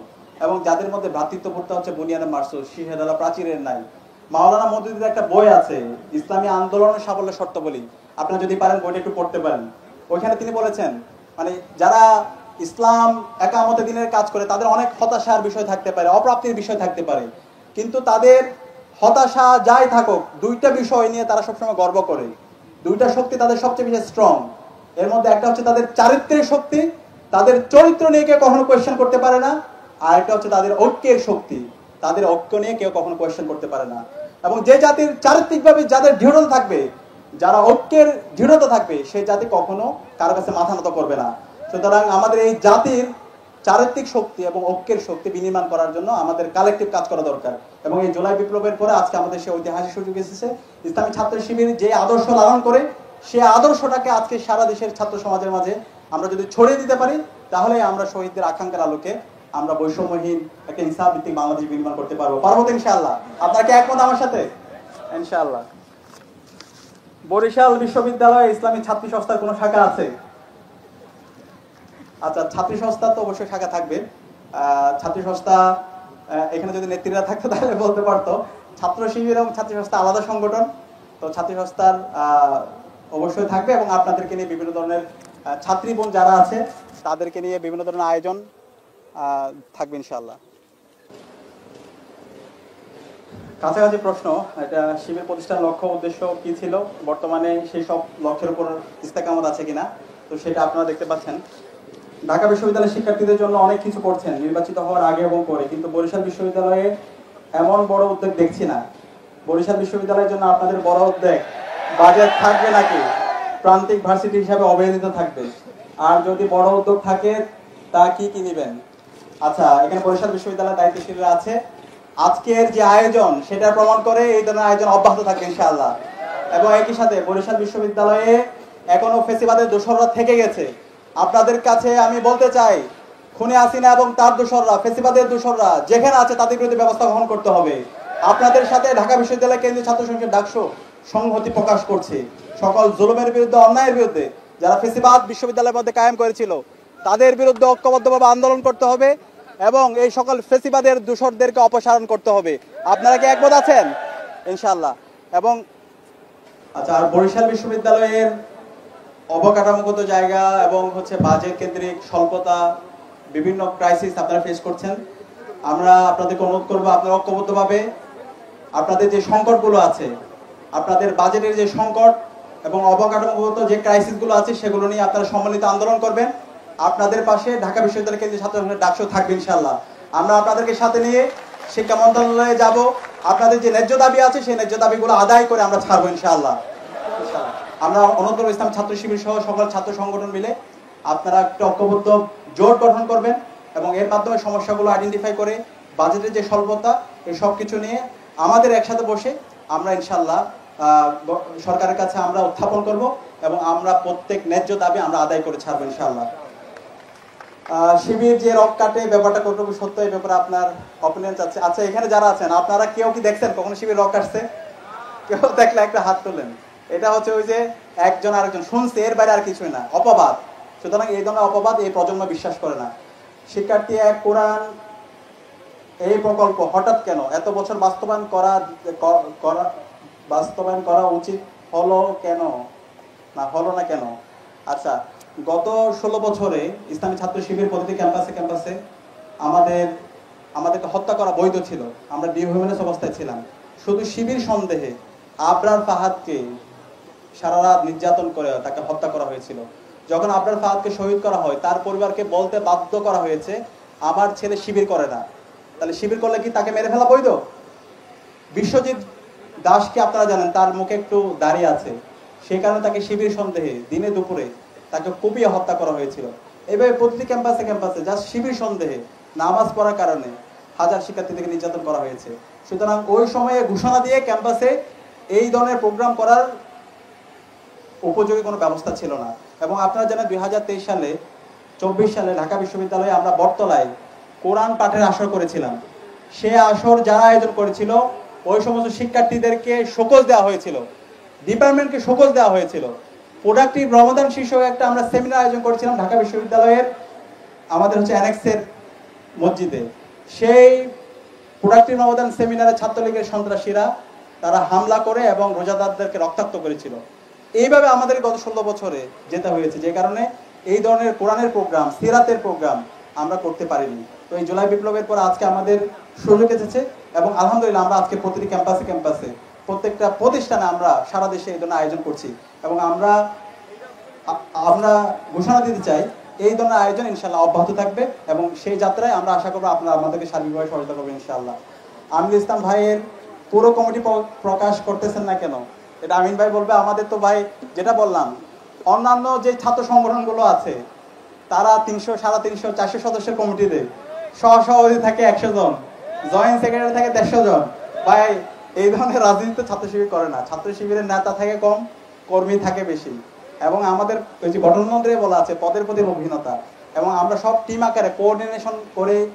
এবং যাদের মধ্যে ভ্রাতৃত্ববোধটা হচ্ছে বুনিয়ানুম মারসুস, শিহেদালা প্রাচীরের নাই। মাওলানা মওদুদির একটা বই আছে, ইসলামী আন্দোলন সাফল্য শর্তাবলী, আপনারা যদি পারেন বইটা একটু পড়তে পারেন। ওইখানে তিনি বলেছেন মানে যারা ইসলাম একামতে দিনের কাজ করে তাদের অনেক হতাশার বিষয় থাকতে পারে, অপ্রাপ্তির বিষয় থাকতে পারে, কিন্তু তাদের হতাশা যাই থাকুক দুইটা বিষয় নিয়ে তারা সবসময় গর্ব করে। দুইটা শক্তি তাদের সবচেয়ে বেশি স্ট্রং। এর মধ্যে একটা হচ্ছে তাদের চারিত্রিক শক্তি, তাদের চরিত্র নিয়ে কেউ কখনো কোয়েশ্চেন করতে পারে না। আর একটা হচ্ছে তাদের ঐক্যের শক্তি, তাদের ঐক্য নিয়ে কেউ কখনো কোয়েশ্চেন করতে পারে না। এবং যে জাতির চারিত্রিকভাবে যাদের দৃঢ়তা থাকবে, যারা ঐক্যের দৃঢ়তা থাকবে, সেই জাতি কখনো কারো কাছে মাথা নত করবে না। সুতরাং আমাদের এই জাতির চারিত্রিক শক্তি এবং ঐক্যের শক্তি বিনির্মাণ করার জন্য আমাদের কালেকটিভ কাজ করা দরকার। এবং এই জুলাই বিপ্লবের পরে আজকে আমাদের সেই ঐতিহাসিক সুযোগ এসেছে। ইসলামী ছাত্র শিবির যে আদর্শ লালন করে, সেই আদর্শটাকে আজকে সারা দেশের ছাত্র সমাজের মাঝে আমরা যদি ছড়িয়ে দিতে পারি, তাহলে আমরা শহীদদের আকাঙ্ক্ষার আলোকে আমরা বৈষম্যহীন একটা ইনসাফ ভিত্তিক বাংলাদেশ বিনির্মাণ করতে পারবো। পারবো তো ইনশাআল্লাহ? আপনারা কি একমত আমার সাথে? ইনশাআল্লাহ। বরিশাল বিশ্ববিদ্যালয়ে ইসলামী ছাত্রী সংস্থার কোনো শাখা আছে? আচ্ছা, ছাত্রী সংস্থা তো অবশ্যই শাখা থাকবে। ছাত্রী সংস্থা এখানে যদি নেত্রীরা থাকতো তাহলে বলতে পারতো। ছাত্র শিবির এবং ছাত্রী সংস্থা আলাদা সংগঠন, তো ছাত্রী সংস্থার অবশ্যই থাকবে এবং আপনাদেরকে নিয়ে বিভিন্ন ধরনের ছাত্রী বোন যারা আছে তাদেরকে নিয়ে বিভিন্ন ধরনের আয়োজন থাকবে ইনশাআল্লাহ। কাছাকাছি প্রশ্ন, এটা শিবির প্রতিষ্ঠার লক্ষ্য উদ্দেশ্য কি ছিল, বর্তমানে সেই সব লক্ষ্যের উপর ইস্তেকামত আছে কিনা, তো সেটা আপনারা দেখতে পাচ্ছেন। ঢাকা বিশ্ববিদ্যালয়ের শিক্ষার্থীদের জন্য অনেক কিছু করছেন নির্বাচিত হওয়ার আগে এবং পরে, কিন্তু বরিশাল বিশ্ববিদ্যালয়ে এমন বড় উদ্যোগ দেখছি না। বরিশাল বিশ্ববিদ্যালয়ের জন্য আপনাদের বড় উদ্যোগ বাজেট থাকবে নাকি প্রান্তিক ভার্সিটি হিসাবে অবহেলিত থাকবে? আর যদি বড় উদ্যোগ থাকে তা কি কি নেবেন? আচ্ছা, এখানে বরিশাল বিশ্ববিদ্যালয়ের দায়িত্বশীলরা আছে। আজকের যে আয়োজন সেটা প্রমাণ করে এই ধরনের আয়োজন অব্যাহত থাকবে ইনশাআল্লাহ। এবং একই সাথে বরিশাল বিশ্ববিদ্যালয়ে এখনো ফেসিবাদের দোসররা থেকে গেছে। আপনাদের কাছে আমি বলতে চাই, খুনি হাসিনা এবং তার দোসররা, ফেসিবাদের দোসররা যেখানে আছে তাদের বিরুদ্ধে ব্যবস্থা গ্রহণ করতে হবে। আপনাদের সাথে ঢাকা বিশ্ববিদ্যালয় কেন্দ্রীয় ছাত্র সংসদ ডাকসু সংহতি প্রকাশ করছে। সকল জুলুমের বিরুদ্ধে, অন্যায়ের বিরুদ্ধে, যারা ফেসিবাদ বিশ্ববিদ্যালয়ের মধ্যে কায়েম করেছিল তাদের বিরুদ্ধে ঐক্যবদ্ধভাবে আন্দোলন করতে হবে এবং এই সকল ফেসিবাদের দোসরদেরকে অপসারণ করতে হবে। আপনারা কি একমত আছেন? ইনশাআল্লাহ। এবং আচ্ছা, আর বরিশাল বিশ্ববিদ্যালয়ের অবকাঠামোগত জায়গা এবং হচ্ছে বাজেট কেন্দ্রিক স্বল্পতা, বিভিন্ন ক্রাইসিস আপনারা ফেস করছেন। আমরা আপনাদেরকে অনুরোধ করবো আপনারা ঐক্যবদ্ধভাবে আপনাদের যে সংকটগুলো আছে, আপনাদের বাজেটের যে সংকট এবং অবকাঠামোগত যে ক্রাইসিসগুলো আছে সেগুলো নিয়ে আপনারা সম্মিলিত আন্দোলন করবেন। আপনাদের পাশে ঢাকা বিশ্ববিদ্যালয় কেন্দ্রীয় ছাত্র সংসদ ডাকসু থাকবে ইনশাআল্লাহ। আমরা আপনাদেরকে সাথে নিয়ে শিক্ষা মন্ত্রণালয়ে যাব। আপনাদের যে ন্যায্য দাবি আছে সেই ন্যায্য দাবিগুলো আদায় করে আমরা ছাড়বো ইনশাআল্লাহ। আমরা অনুরোধ করব ইসলাম ছাত্র শিবির সহ সকল ছাত্র সংগঠন মিলে আপনারা একটা ঐক্যবদ্ধ জোট গঠন করবেন এবং এর মাধ্যমে সমস্যাগুলো আইডেন্টিফাই করে বাজেটের যে স্বল্পতা এই সব কিছু নিয়ে আমাদের একসাথে বসে আমরা ইনশাআল্লাহ সরকারের কাছে আমরা উত্থাপন করব এবং আমরা প্রত্যেক ন্যায্য দাবি আমরা আদায় করে ছাড়বো ইনশাআল্লাহ। শিবির যে রক কাটে ব্যাপারটা কতটুকু সত্য, এই ব্যাপারে আপনার অপিনিয়ন চাচ্ছে। আচ্ছা, এখানে যারা আছেন আপনারা কেউ কি দেখছেন কখনো শিবির রক কাটছে? কেউ দেখলে একটা হাত তোলেন। এটা হচ্ছে ওই যে একজন আরেকজন শুনছে, এর বাইরে আর কিছুই না, অপবাদ। সুতরাং এই ধরনের অপবাদ এই প্রজন্ম বিশ্বাস করে না। শিক্ষার্থী এক কোরআন এই প্রকল্প হঠাৎ কেন এত বছর বাস্তবায়ন করা উচিত হলো কেন না, হলো না কেন? আচ্ছা, গত 16 বছরে ইসলামী ছাত্র শিবির প্রতিটি ক্যাম্পাসে আমাদেরকে হত্যা করা বৈধ ছিল। আমরা ডিহিউম্যানাইজ অবস্থায় ছিলাম। শুধু শিবির সন্দেহে আবরার ফাহাদকে সারা রাত নির্যাতন করে তাকে হত্যা করা হয়েছিল। যখন আবরার ফাহাদকে শহীদ করা হয় তার পরিবারকে বলতে বাধ্য করা হয়েছে আমার ছেলে শিবির করে না। তাহলে শিবির করলে কি তাকে মেরে ফেলা বৈধ? বিশ্বজিৎ দাসকে আপনারা জানেন, তার মুখে একটু দাড়ি আছে, সেই কারণে তাকে শিবির সন্দেহে দিনে দুপুরে তাকে কুপিয়ে হত্যা করা হয়েছিল। এভাবে প্রতিটি ক্যাম্পাসে জাস্ট শিবির সন্দেহে নামাজ পড়ার কারণে হাজার শিক্ষার্থীদেরকে নির্যাতন করা হয়েছে। সুতরাং ওই সময়ে ঘোষণা দিয়ে ক্যাম্পাসে এই ধরনের প্রোগ্রাম করার উপযোগী কোনো ব্যবস্থা ছিল না। এবং আপনারা জানেন 2023 সালে 24 সালে ঢাকা বিশ্ববিদ্যালয়ে আমরা বটতলায় কোরআন পাঠের আসর করেছিলাম। সে আসর যারা আয়োজন করেছিল ওই সমস্ত শিক্ষার্থীদেরকে শোকজ দেওয়া হয়েছিল, ডিপার্টমেন্টকে শোকজ দেওয়া হয়েছিল। প্রোডাক্টিভ রমাদান শীর্ষক একটা আমরা সেমিনার আয়োজন করেছিলাম ঢাকা বিশ্ববিদ্যালয়ের আমাদের হচ্ছে অ্যানেক্সের মসজিদে। সেই প্রোডাক্টিভ রমাদান সেমিনারে ছাত্রলীগের সন্ত্রাসীরা তারা হামলা করে এবং রোজাদারদেরকে রক্তাক্ত করেছিল। এইভাবে আমাদের গত 16 বছরে যেতে হয়েছে, যে কারণে এই ধরনের কোরআনের প্রোগ্রাম, সিরাতের প্রোগ্রাম আমরা করতে পারিনি। তো এই জুলাই বিপ্লবের পর আজকে আমাদের সুযোগ এসেছে এবং আলহামদুলিল্লাহ আমরা আজকে প্রতিটি ক্যাম্পাসে প্রত্যেকটা প্রতিষ্ঠানে আমরা সারা দেশে এই ধরনের আয়োজন করছি এবং আমরা ঘোষণা দিতে চাই এই ধরনের আয়োজন ইনশাআল্লাহ অব্যাহত থাকবে এবং সেই যাত্রায় আমরা আশা করবো আপনারা আমাদেরকে সার্বিকভাবে সহযোগিতা করবেন ইনশাআল্লাহ। আমিনুল ইসলাম ভাইয়ের পুরো কমিটি প্রকাশ করতেছেন না কেন, এটা আমিন ভাই বলবে। আমাদের তো ভাই যেটা বললাম, অন্যান্য যে ছাত্র সংগঠনগুলো আছে তারা 300, 350, 400 সদস্যের কমিটিতে সহসভাপতি থাকে 100 জন, জয়েন্ট সেক্রেটারি থাকে 150 জন। ভাই এই ধরনের রাজনীতি ছাত্র শিবির করে না। ছাত্র শিবিরের নেতা থাকে কম, কর্মী থাকে বেশি এবং আমাদের ওই যে গঠনতন্ত্রে বলা আছে পদের প্রতি অভিন্নতা এবং আমরা সব টিম আকারে কোঅর্ডিনেশন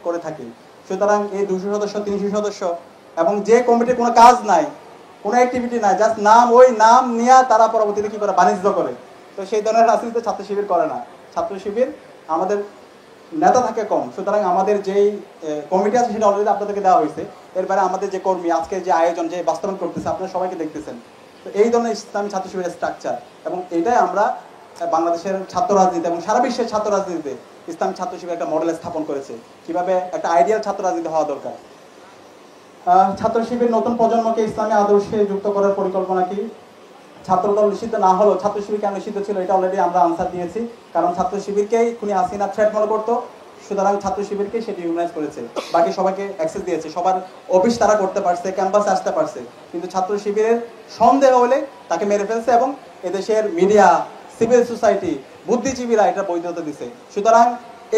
করে থাকি। সুতরাং এই 200 সদস্য, 300 সদস্য এবং যে কমিটির কোনো কাজ নাই, কোনো অ্যাক্টিভিটি নাই, জাস্ট ওই নাম নিয়ে তারা পরবর্তীতে কি করে বাণিজ্য করে, তো সেই ধরনের রাজনীতি ছাত্র শিবির করে না। ছাত্র শিবির আমাদের নেতা থাকে কম, সুতরাং আমাদের যেই কমিটি আছে সেটা অলরেডি আপনাদেরকে দেওয়া হয়েছে। এরপরে আমাদের যে কর্মী আজকে যে আয়োজন যে বাস্তবায়ন করতেছে আপনারা সবাইকে দেখতেছেন। তো এই ধরনের ইসলামী ছাত্র শিবিরের স্ট্রাকচার এবং এটাই আমরা বাংলাদেশের ছাত্র রাজনীতি এবং সারা বিশ্বের ছাত্র রাজনীতিতে ইসলামী ছাত্র শিবির একটা মডেল স্থাপন করেছে কিভাবে একটা আইডিয়াল ছাত্র রাজনীতি হওয়া দরকার। ছাত্র শিবির নতুন প্রজন্মকে ইসলামী আদর্শে যুক্ত করার পরিকল্পনা কি? ছাত্রদল নিষিদ্ধ না হলেও ছাত্র শিবির কেন নিষিদ্ধ ছিল এটা অলরেডি আমরা আনসার দিয়েছি। কারণ ছাত্র শিবিরকেই খুনি হাসিনা থ্রেট মনে করতো, সুতরাং ছাত্র শিবিরকে সেটি ইউনাইজ করেছে, বাকি সবাইকে অ্যাক্সেস দিয়েছে, সবার অফিস তারা করতে পারছে, ক্যাম্পাসে আসতে পারছে, কিন্তু ছাত্র শিবিরের সন্দেহ হলে তাকে মেরে ফেলছে এবং এদেশের মিডিয়া, সিভিল সোসাইটি, বুদ্ধিজীবীরা এটা বৈধতা দিছে। সুতরাং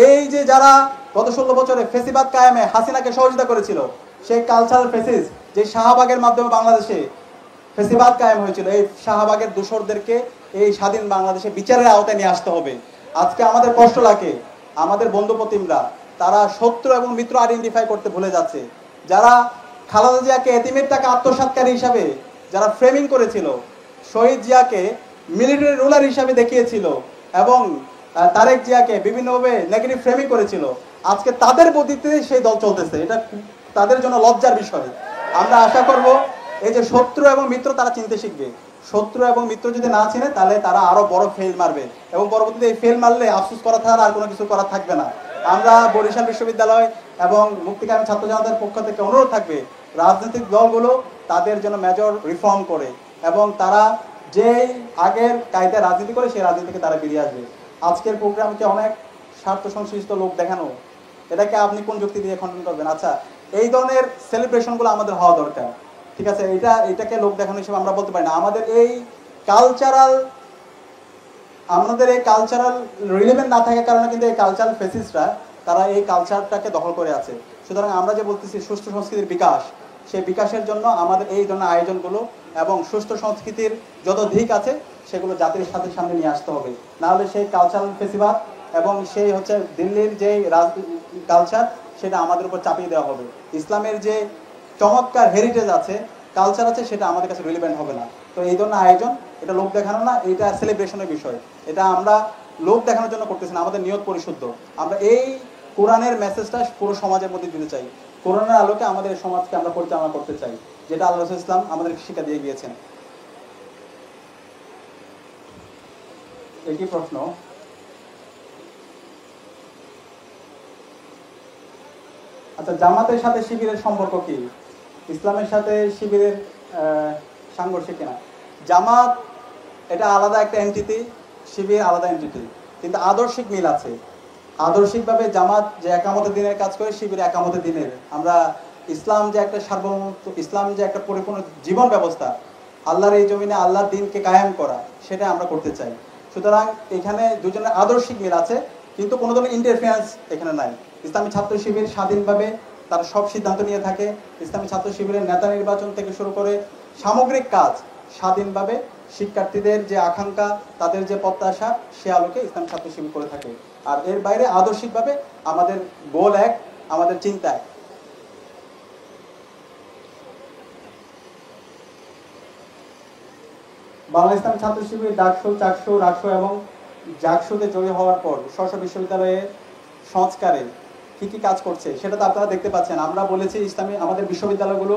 এই যে যারা গত 16 বছরে ফেসিবাদ কায়েমে হাসিনাকে সহযোগিতা করেছিল, সেই কালচারাল ফেসিস যে শাহবাগের মাধ্যমে বাংলাদেশে ফেসিবাদ কায়েম হয়েছিল, এই শাহবাগের দোসরদেরকে এই স্বাধীন বাংলাদেশে বিচারের আওতায় নিয়ে আসতে হবে। আজকে আমাদের কষ্ট লাগে, আমাদের বন্ধুপ্রতিমরা তারা শত্রু এবং মিত্র আইডেন্টিফাই করতে ভুলে যাচ্ছে। যারা খালেদা জিয়াকে এতিমের টাকা আত্মসাৎকারী হিসাবে যারা ফ্রেমিং করেছিল, শহীদ জিয়াকে মিলিটারি রুলার হিসাবে দেখিয়েছিল এবং তারেক জিয়াকে বিভিন্নভাবে নেগেটিভ ফ্রেমিং করেছিল, আজকে তাদের বুদ্ধিতে সেই দল চলতেছে। এটা তাদের জন্য লজ্জার বিষয়। আমরা আশা করব এই যে শত্রু এবং মিত্র তারা চিনতে শিখবে। শত্রু এবং মিত্র যদি না চিনে তাহলে তারা আরো বড় ফেল মারবে এবং পরবর্তীতে এই ফেল মারলে আফসোস করা ছাড়া আর কোনো কিছু করা থাকবে না। আমরা বরিশাল বিশ্ববিদ্যালয় এবং মুক্তিকামী ছাত্র জনতার পক্ষ থেকে অনুরোধ থাকবে রাজনৈতিক দলগুলো তাদের জন্য মেজর রিফর্ম করে এবং তারা যে আগের কায়দায় রাজনীতি করে সেই রাজনীতি থেকে তারা বেরিয়ে আসবে। আজকের প্রোগ্রামকে অনেক স্বার্থ সংশ্লিষ্ট লোক দেখানো, এটাকে আপনি কোন যুক্তি দিয়ে খণ্ডন করবেন? আচ্ছা, এই ধরনের সেলিব্রেশনগুলো আমাদের হওয়া দরকার, ঠিক আছে? এটাকে লোক দেখানো হিসেবে আমরা বলতে পারি না। আমাদের এই কালচারাল রিলেভেন্ট না থাকার কারণে কিন্তু এই কালচারাল ফেসিসরা তারা এই কালচারটাকে দখল করে আছে। সুতরাং আমরা যে বলতেছি সুস্থ সংস্কৃতির বিকাশ, সেই বিকাশের জন্য আমাদের এই ধরনের আয়োজনগুলো এবং সুস্থ সংস্কৃতির যত দিক আছে সেগুলো জাতির সাথে সামনে নিয়ে আসতে হবে। না হলে সেই কালচারাল ফেসিবাদ এবং সেই হচ্ছে দিল্লির যে কালচার সেটা আমাদের উপর চাপিয়ে দেওয়া হবে। ইসলামের যে চমৎকার হেরিটেজ আছে, কালচার আছে, সেটা আমাদের কাছে রিলেভেন্ট হবে না। তো এই ধরনের আয়োজন, এটা লোক দেখানো না, এটা সেলিব্রেশনের বিষয়। এটা আমরা লোক দেখানোর জন্য করতেছি না, আমাদের নিয়ত পরিশুদ্ধ। আমরা এই কোরআনের মেসেজটা পুরো সমাজের মধ্যে দিতে চাই। কোরআনের আলোকে আমাদের সমাজকে আমরা পরিচালনা করতে চাই, যেটা আল্লাহ রাসূল ইসলাম আমাদেরকে শিক্ষা দিয়ে গিয়েছেন। একই প্রশ্ন, আচ্ছা, জামাতের সাথে শিবিরের সম্পর্ক কি? ইসলামের সাথে শিবিরের সাংঘর্ষিক কিনা? জামাত এটা আলাদা একটা এন্টিটি, শিবির আলাদা এন্টিটি, কিন্তু আদর্শিক মিল আছে। আদর্শিকভাবে জামাত যে একামতে দিনের কাজ করে, শিবির একামতে দিনের। আমরা ইসলাম যে একটা সার্বভৌমত্ব, ইসলাম যে একটা পরিপূর্ণ জীবন ব্যবস্থা, আল্লাহর এই জমিনে আল্লাহর দিনকে কায়েম করা, সেটা আমরা করতে চাই। সুতরাং এখানে দুজনের আদর্শিক মিল আছে, কিন্তু কোনো ধরনের ইন্টারফারেন্স এখানে নাই। ইসলামী ছাত্র শিবির স্বাধীনভাবে তারা সব সিদ্ধান্ত নিয়ে থাকে। ইসলামী ছাত্র শিবিরের নেতা নির্বাচন থেকে শুরু করে সামগ্রিক কাজ স্বাধীনভাবে শিক্ষার্থীদের যে আকাঙ্ক্ষা, তাদের যে প্রত্যাশা, সে আলোকে ইসলামী ছাত্র শিবির করে থাকে। আর এর বাইরে আদর্শিকভাবে আমাদের গোল এক, আমাদের চিন্তা এক। বাংলা ইসলামী ছাত্র শিবির ডাকসু, চাকসু, রাকসু এবং জাকসুতে জয়ী হওয়ার পর স্ব বিশ্ববিদ্যালয়ে সংস্কারে কি কি কাজ করছে সেটা তো আপনারা দেখতে পাচ্ছেন। আমরা বলেছি ইসলামী আমাদের বিশ্ববিদ্যালয়গুলো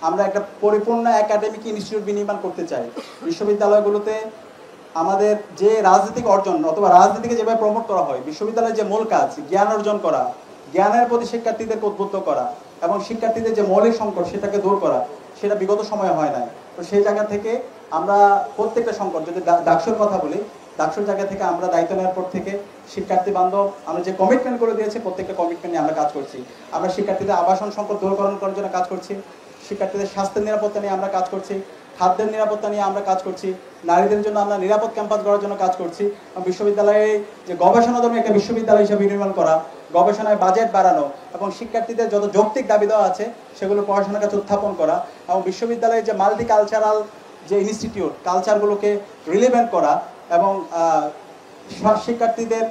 আমরা একটা পরিপূর্ণ একাডেমিক ইনস্টিটিউট বিনির্মাণ করতে চাই। বিশ্ববিদ্যালয়গুলোতে আমাদের যে রাজনৈতিক অর্জন অথবা রাজনীতিকে যেভাবে প্রমোট করা হয়, বিশ্ববিদ্যালয়ের যে মূল কাজ জ্ঞান অর্জন করা, জ্ঞানের প্রতি শিক্ষার্থীদেরকে উদ্বুদ্ধ করা এবং শিক্ষার্থীদের যে মৌলিক সংকট সেটাকে দূর করা, সেটা বিগত সময়ে হয় নাই। তো সেই জায়গা থেকে আমরা প্রত্যেকটা সংকট, যদি ডাকসুর কথা বলি, ডাকসুর জায়গা থেকে আমরা দায়িত্ব নেওয়ার পর থেকে শিক্ষার্থী বান্ধব আমরা যে কমিটমেন্ট করে দিয়েছি, প্রত্যেকটা কমিটমেন্ট নিয়ে আমরা কাজ করছি। আমরা শিক্ষার্থীদের আবাসন সংকট দূরকরণ করার জন্য কাজ করছি, শিক্ষার্থীদের স্বাস্থ্যের নিরাপত্তা নিয়ে আমরা কাজ করছি, খাদ্যের নিরাপত্তা নিয়ে আমরা কাজ করছি, নারীদের জন্য আমরা নিরাপদ ক্যাম্পাস গড়ার জন্য কাজ করছি। বিশ্ববিদ্যালয়ে যে গবেষণাধর্মী একটা বিশ্ববিদ্যালয় হিসেবে নির্মাণ করা, গবেষণায় বাজেট বাড়ানো এবং শিক্ষার্থীদের যত যৌক্তিক দাবি দেওয়া আছে সেগুলো পড়াশোনার কাছে উত্থাপন করা এবং বিশ্ববিদ্যালয়ে যে মাল্টি কালচারাল যে ইনস্টিটিউট, কালচারগুলোকে রিলেভেন্ট করা এবং শিক্ষার্থীদের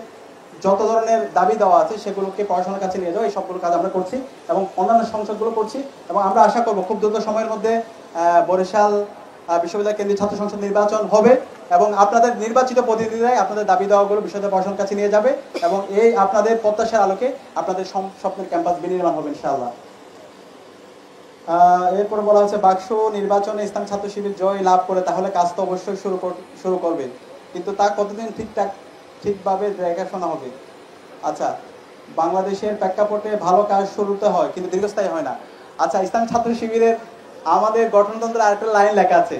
যত ধরনের দাবি দেওয়া আছে সেগুলোকে পড়াশোনার কাছে নিয়ে যাওয়া, এই সবগুলো কাজ আমরা করছি এবং অন্যান্য সংসদগুলো করছি। এবং আমরা আশা করব খুব দ্রুত সময়ের মধ্যে বরিশাল বিশ্ববিদ্যালয় কেন্দ্রীয় ছাত্র সংসদ নির্বাচন হবে এবং আপনাদের নির্বাচিত প্রতিনিধিরাই আপনাদের দাবি দেওয়াগুলো বিশ্ববিদ্যালয় প্রশাসনের কাছে নিয়ে যাবে এবং এই আপনাদের প্রত্যাশার আলোকে আপনাদের স্বপ্নের ক্যাম্পাস বিনির্মাণ হবে ইনশাআল্লাহ। এরপর বলা হচ্ছে বাক্স নির্বাচনে ইসলামী ছাত্র শিবির জয় লাভ করে তাহলে কাজ তো অবশ্যই শুরু করবে, কিন্তু তা কতদিন ঠিকভাবে দেখাশোনা হবে? আচ্ছা, বাংলাদেশের প্রেক্ষাপটে ভালো কাজ শুরুতে হয় কিন্তু দীর্ঘস্থায়ী হয় না। আচ্ছা, ইসলামী ছাত্র শিবিরের আমাদের গঠনতন্ত্রের আরেকটা লাইন লেখা আছে,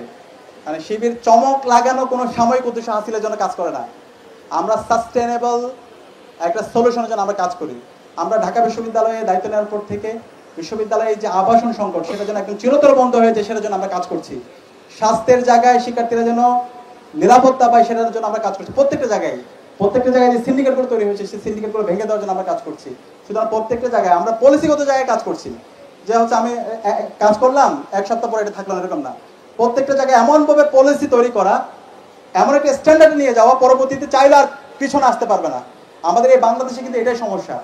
মানে শিবির চমক লাগানো কোনো সাময়িক উদ্দেশ্য হাসিলের জন্য কাজ করে না, আমরা সাস্টেনেবল একটা সলিউশনের জন্য আমরা কাজ করি। আমরা ঢাকা বিশ্ববিদ্যালয়ে দায়িত্ব নেওয়ার পর থেকে বিশ্ববিদ্যালয়ে যে আবাসন সংকট সেটা যেন একদম চিরতর বন্ধ হয়েছে সেটার জন্য আমরা কাজ করছি। স্বাস্থ্যের জায়গায় শিক্ষার্থীরা যেন নিরাপত্তা পায় সেটার জন্য আমরা কাজ করছি। প্রত্যেকটা জায়গায় যে সিন্ডিকেটগুলো তৈরি হয়েছে সেই সিন্ডিকেটগুলো ভেঙে দেওয়ার জন্য আমরা কাজ করছি। সুতরাং প্রত্যেকটা জায়গায় আমরা পলিসিগত জায়গায় কাজ করছি, যে হচ্ছে আমি কাজ করলাম এক সপ্তাহ পরে এটা থাকলো না, এরকম না। প্রত্যেকটা জায়গায় এমনভাবে পলিসি তৈরি করা, এমন একটা স্ট্যান্ডার্ড নিয়ে যাওয়া, পরবর্তীতে চাইলে আর পিছনে আসতে পারবে না। আমাদের এই বাংলাদেশে কিন্তু এটাই সমস্যা,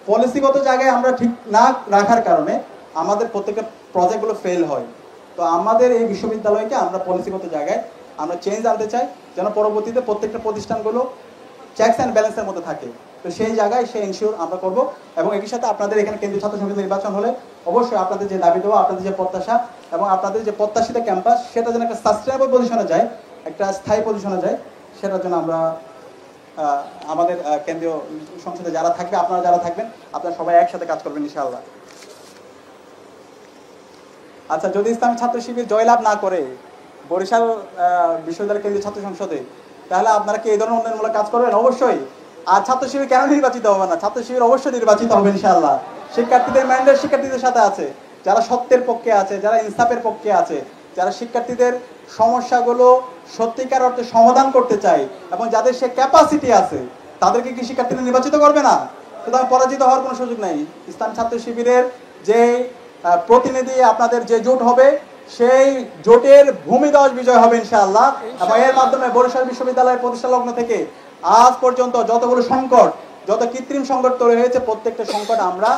পলিসিগত জায়গায় আমরা ঠিক না রাখার কারণে আমাদের প্রত্যেকটা প্রজেক্টগুলো ফেল হয়। তো আমাদের এই বিশ্ববিদ্যালয়কে আমরা পলিসিগত জায়গায় আমরা চেঞ্জ আনতে চাই, যেন পরবর্তীতে প্রত্যেকটা প্রতিষ্ঠানগুলো চেকস অ্যান্ড ব্যালেন্সের মধ্যে থাকে। তো সেই জায়গায় সেই এনশিওর আমরা করব এবং একই সাথে আপনাদের এখানে কেন্দ্রীয় ছাত্র সংসদ নির্বাচন হলে অবশ্যই আপনাদের যে দাবি দেওয়া, আপনাদের যে প্রত্যাশা এবং আপনাদের যে প্রত্যাশিত ক্যাম্পাস সেটা যেন একটা সাস্টেনেবল পজিশনে যায়, একটা স্থায়ী পজিশনে যায়, সেটার জন্য আমরা আমাদের কেন্দ্রীয় সংসদে যারা থাকবে, আপনারা যারা থাকবেন, আপনারা সবাই একসাথে কাজ করবেন ইনশাআল্লাহ। আচ্ছা, যদি ইসলামী ছাত্র শিবির জয়লাভ না করে বরিশাল বিশ্ববিদ্যালয় কেন্দ্রীয় ছাত্র সংসদে, তাহলে আপনারা কি এই ধরনের উন্নয়নমূলক কাজ করবেন? অবশ্যই। আর ছাত্র শিবির কেন নির্বাচিত হবে না? ছাত্র শিবির অবশ্যই নির্বাচিত হবে ইনশাআল্লাহ। শিক্ষার্থীদের ম্যান্ডেট শিক্ষার্থীদের সাথে আছে, যারা সত্যের পক্ষে আছে, যারা ইনসাফের পক্ষে আছে, যারা শিক্ষার্থীদের সমস্যাগুলো সত্যিকার অর্থে সমাধান করতে চায় এবং যাদের সে ক্যাপাসিটি আছে, তাদেরকে কি শিক্ষার্থীরা নির্বাচিত করবে না? সুতরাং পরাজিত হওয়ার কোনো সুযোগ নেই। ইসলাম ছাত্র শিবিরের যে প্রতিনিধি আপনাদের যে জোট হবে, সেই জোটের ভূমিদশ বিজয় হবে ইনশাআল্লাহ এবং এর মাধ্যমে বরিশাল বিশ্ববিদ্যালয়ের প্রতিষ্ঠা লগ্ন থেকে আজ পর্যন্ত যতগুলো সংকট, যত কৃত্রিম সংকট তৈরি হয়েছে, প্রত্যেকটা সংকট আমরা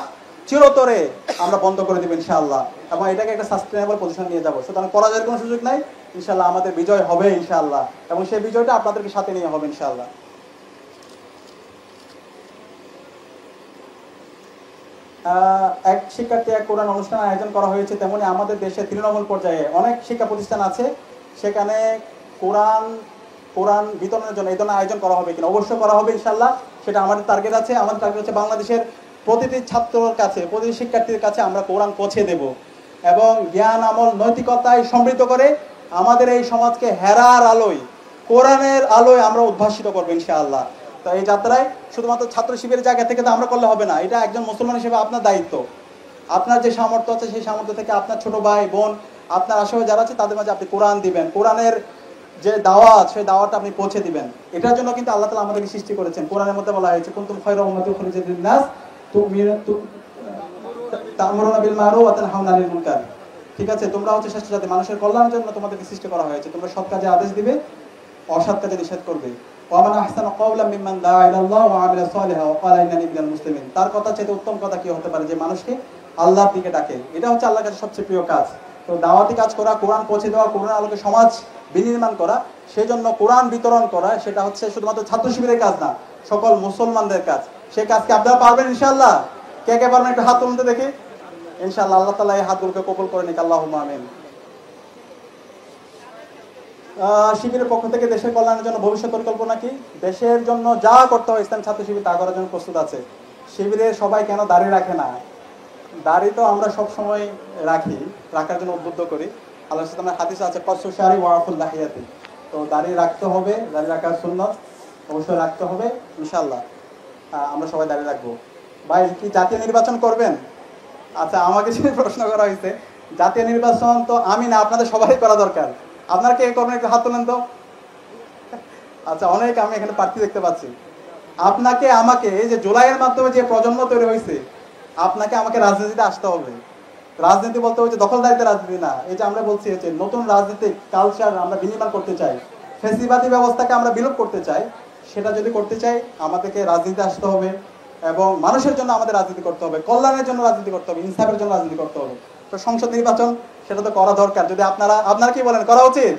চিরতরে আমরা বন্ধ করে দেব ইনশাআল্লাহ এবং এটাকে একটা সাস্টেনেবল পজিশন নিয়ে যাব। সুতরাং পরাজয়ের কোনো সুযোগ নাই ইনশাআল্লাহ, আমাদের বিজয় হবে ইনশাআল্লাহ এবং সেই বিজয়টা আপনাদেরকে সাথে নিয়ে হবে ইনশাআল্লাহ। এক শিক্ষার্থী এক কোরআন অনুষ্ঠান আয়োজন করা হয়েছে, তেমনি আমাদের দেশে তৃণমূল পর্যায়ে অনেক শিক্ষা প্রতিষ্ঠান আছে, সেখানে কোরআন বিতরণের জন্য এই ধরনের আয়োজন করা হবে কিনা? অবশ্যই করা হবে ইনশাআল্লাহ, সেটা আমাদের টার্গেট আছে। আমাদের টার্গেট হচ্ছে বাংলাদেশের প্রতিটি ছাত্রের কাছে, প্রতিটি শিক্ষার্থীর কাছে আমরা কোরআন পৌঁছে দেব এবং জ্ঞান আমল নৈতিকতায় সমৃদ্ধ করে আমাদের এই সমাজকে হেরার আলোয়, কোরআনের আলোয় আমরা উদ্ভাসিত করবো ইনশাআল্লাহ। তো এই যাত্রায় শুধুমাত্র ছাত্র শিবিরের জায়গা থেকে তো আমরা করলে হবে না, এটা একজন মুসলমান হিসেবে আপনার দায়িত্ব। আপনার যে সামর্থ্য আছে সেই সামর্থ্য থেকে আপনার ছোট ভাই বোন, আপনার আশেপাশে যারা আছে তাদের মাঝে আপনি কোরআন দিবেন, কোরআনের যে দাওয়াত সেই দাওয়াতটা আপনি পৌঁছে দিবেন। এটার জন্য কিন্তু আল্লাহ তাআলা আমাদেরকে সৃষ্টি করেছেন। কোরআনের মধ্যে বলা হয়েছে কুনতুম খায়রা উম্মাতিন উখরিজাত লিন-নাস তা'মুরুনা বিল মা'রুফ ওয়া তানহাউনা আনিল মুনকার। ঠিক আছে, তোমরা হচ্ছে শ্রেষ্ঠ জাতি, মানুষের কল্যাণের জন্য তোমাদেরকে সৃষ্টি করা হয়েছে, তোমরা সৎ কাজে আদেশ দিবে, অসৎ কাজে নিষেধ করবে। ওয়া মান আহসানু কাওলাম মিম্মান দাআ ইলাল্লাহ ওয়া আমিলা সালিহান ওয়া ক্বালা ইন্নানী মিনাল মুসলিমিন। তার কথা চাইতে উত্তম কথা কি হতে পারে যে মানুষকে আল্লাহর দিকে ডাকে? এটা হচ্ছে আল্লাহর কাছে সবচেয়ে প্রিয় কাজ। তো দাওয়াতি কাজ করা, কোরআন পৌঁছে দেওয়া, কোরআন আলোকে সমাজ বিনির্মাণ করা, সেই জন্য কোরআন বিতরণ করা, সেটা হচ্ছে শুধুমাত্র ছাত্র শিবিরের কাজ না, সকল মুসলমানদের কাজ। সেই কাজকে আপনারা পারবেন ইনশাআল্লাহ? কে কে পারবেন একটু হাত তুলতে দেখি। ইনশাআল্লাহ আল্লাহ তাআলা এই হাতগুলোকে কবুল করে নিক, আল্লাহুম্মা আমিন। শিবিরের পক্ষ থেকে দেশের কল্যাণের জন্য ভবিষ্যৎ পরিকল্পনা কি? দেশের জন্য যা করতে হয় ইসলামী ছাত্র শিবির তা করার জন্য প্রস্তুত আছে। শিবিরে সবাই কেন দাড়ি রাখে না? দাড়ি তো আমরা সব সময় রাখি, রাখার জন্য উদ্বুদ্ধ করি। আল্লাহ সাল্লামের হাদিস আছে কসু শারি ওয়াফুল লাহিয়াতি, তো দাড়ি রাখতে হবে, দাড়ি রাখার সুন্নাত অবশ্যই রাখতে হবে ইনশাআল্লাহ। আমরা সবাই দাড়ি রাখবো। ভাই কি জাতীয় নির্বাচন করবেন? আচ্ছা, আমাকে যে প্রশ্ন করা হয়েছে, জাতীয় নির্বাচন তো আমি না, আপনাদের সবারই করা দরকার। আপনারা কে করবেন একটু হাত তোলেন তো। আচ্ছা, অনেক আমি এখানে প্রার্থী দেখতে পাচ্ছি। আপনাকে আমাকে, এই যে জুলাইয়ের মাধ্যমে যে প্রজন্ম তৈরি হয়েছে, আপনাকে আমাকে রাজনীতিতে আসতে হবে। রাজনীতি বলতে হচ্ছে দখলদারিত্ব রাজনীতি না। এই যে আমরা বলছি যে নতুন রাজনীতিক কালচার আমরা বিনির্মাণ করতে চাই, ফ্যাসিবাদী ব্যবস্থাকে আমরা বিলোপ করতে চাই, সেটা যদি করতে চাই আমাদেরকে রাজনীতিতে আসতে হবে এবং মানুষের জন্য আমাদের রাজনীতি করতে হবে, কল্যাণের জন্য রাজনীতি করতে হবে, ইনসাফের জন্য রাজনীতি করতে হবে। তো সংসদ নির্বাচন সেটা তো করা দরকার। যদি আপনারা কি বলেন, করা উচিত?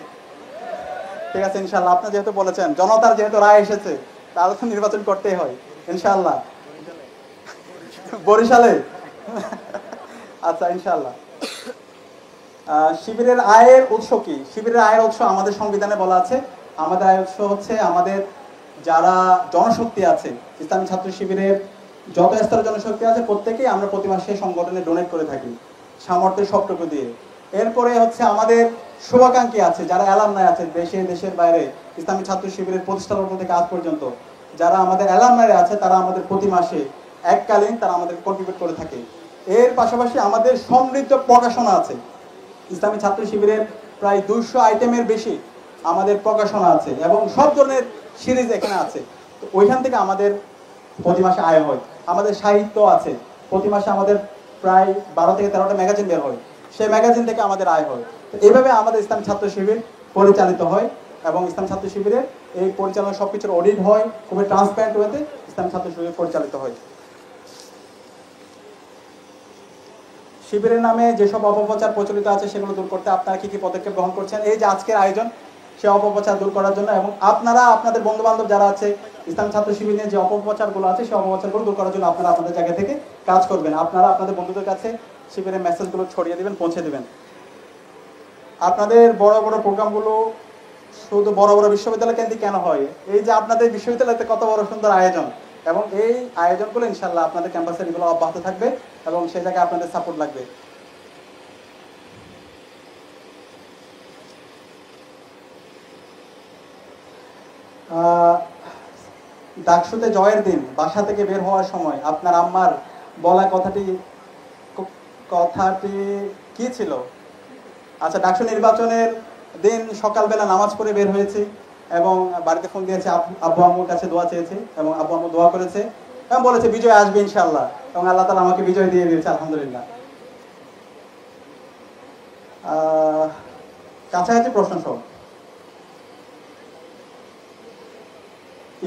ঠিক আছে ইনশাআল্লাহ, আপনি যেহেতু বলেছেন, জনতার যেহেতু রায় এসেছে, তাহলে তো নির্বাচন করতেই হয় ইনশাআল্লাহ। বরিশালে? আচ্ছা ইনশাআল্লাহ। শিবিরের আয়ের উৎস কি? শিবিরের আয়ের উৎস আমাদের সংবিধানে বলা আছে। আমাদের আয়ের উৎস হচ্ছে আমাদের যারা জনশক্তি আছে, ইসলামী ছাত্র শিবিরের যত স্তরের জনশক্তি আছে প্রত্যেকেই আমরা প্রতি মাসে সংগঠনে ডোনেট করে থাকি সামর্থ্যের সবটুকু দিয়ে। এরপরে হচ্ছে আমাদের শুভাকাঙ্ক্ষী আছে, যারা অ্যালামনাই আছে দেশের বাইরে, ইসলামী ছাত্র শিবিরের প্রতিষ্ঠালগ্ন থেকে আজ পর্যন্ত যারা আমাদের অ্যালামনাই আছে, তারা আমাদের প্রতি মাসে এককালীন তারা আমাদের কন্ট্রিবিউট করে থাকে। এর পাশাপাশি আমাদের সমৃদ্ধ প্রকাশনা আছে। ইসলামী ছাত্র শিবিরের প্রায় 200 আইটেমের বেশি আমাদের প্রকাশনা আছে এবং সব ধরনের সিরিজ এখানে আছে। তো ওইখান থেকে আমাদের প্রতি মাসে আয় হয়। আমাদের সাহিত্য আছে, প্রতি মাসে আমাদের প্রায় 12 থেকে 13টা ম্যাগাজিন বের হয়, সেই ম্যাগাজিন থেকে আমাদের আয় হয়। তো এইভাবে আমাদের ইসলাম ছাত্র শিবির পরিচালিত হয় এবং ইসলাম ছাত্র শিবিরের এই পরিচালনা সবকিছুর অডিট হয়, খুবই ট্রান্সপারেন্ট ওয়েতে ইসলাম ছাত্র শিবির পরিচালিত হয়। শিবিরের নামে যেসব অপপ্রচার প্রচলিত আছে সেগুলো দূর করতে আপনারা কি কি পদক্ষেপ গ্রহণ করছেন? এই যে আজকের আয়োজন, সে অপপ্রচার দূর করার জন্য, এবং আপনারা আপনাদের বন্ধু বান্ধব যারা আছে ইসলাম ছাত্র শিবির নিয়ে যে অপপ্রচারগুলো আছে সেই অপপ্রচারগুলো দূর করার জন্য আপনারা আপনাদের জায়গা থেকে কাজ করবেন। আপনারা আপনাদের বন্ধুদের কাছে শিবিরের মেসেজগুলো ছড়িয়ে দিবেন, পৌঁছে দিবেন। আপনাদের বড় বড় প্রোগ্রামগুলো শুধু বড় বড় বিশ্ববিদ্যালয় কেন্দ্রিক কেন হয়? এই যে আপনাদের বিশ্ববিদ্যালয়তে কত বড় সুন্দর আয়োজন, এবং এই আয়োজনগুলো ইনশাআল্লাহ আপনাদের ক্যাম্পাসে এগুলো অব্যাহত থাকবে এবং সেই জায়গায় আপনাদের সাপোর্ট লাগবে। ডাকসুতে জয়ের দিন বাসা থেকে বের হওয়ার সময় আপনার আম্মার বলা কথাটি কি ছিল? আচ্ছা, ডাকসু নির্বাচনের দিন সকালবেলা নামাজ পড়ে বের হয়েছি এবং বাড়িতে ফোন দিয়েছে, আব্বু আম্মুর কাছে দোয়া চেয়েছি এবং আব্বু আম্মু দোয়া করেছে এবং বলেছে বিজয় আসবে ইনশাআল্লাহ, এবং আল্লাহ তাআলা আমাকে বিজয় দিয়ে দিয়েছে আলহামদুলিল্লাহ। কাছাকাছি প্রশ্ন সব।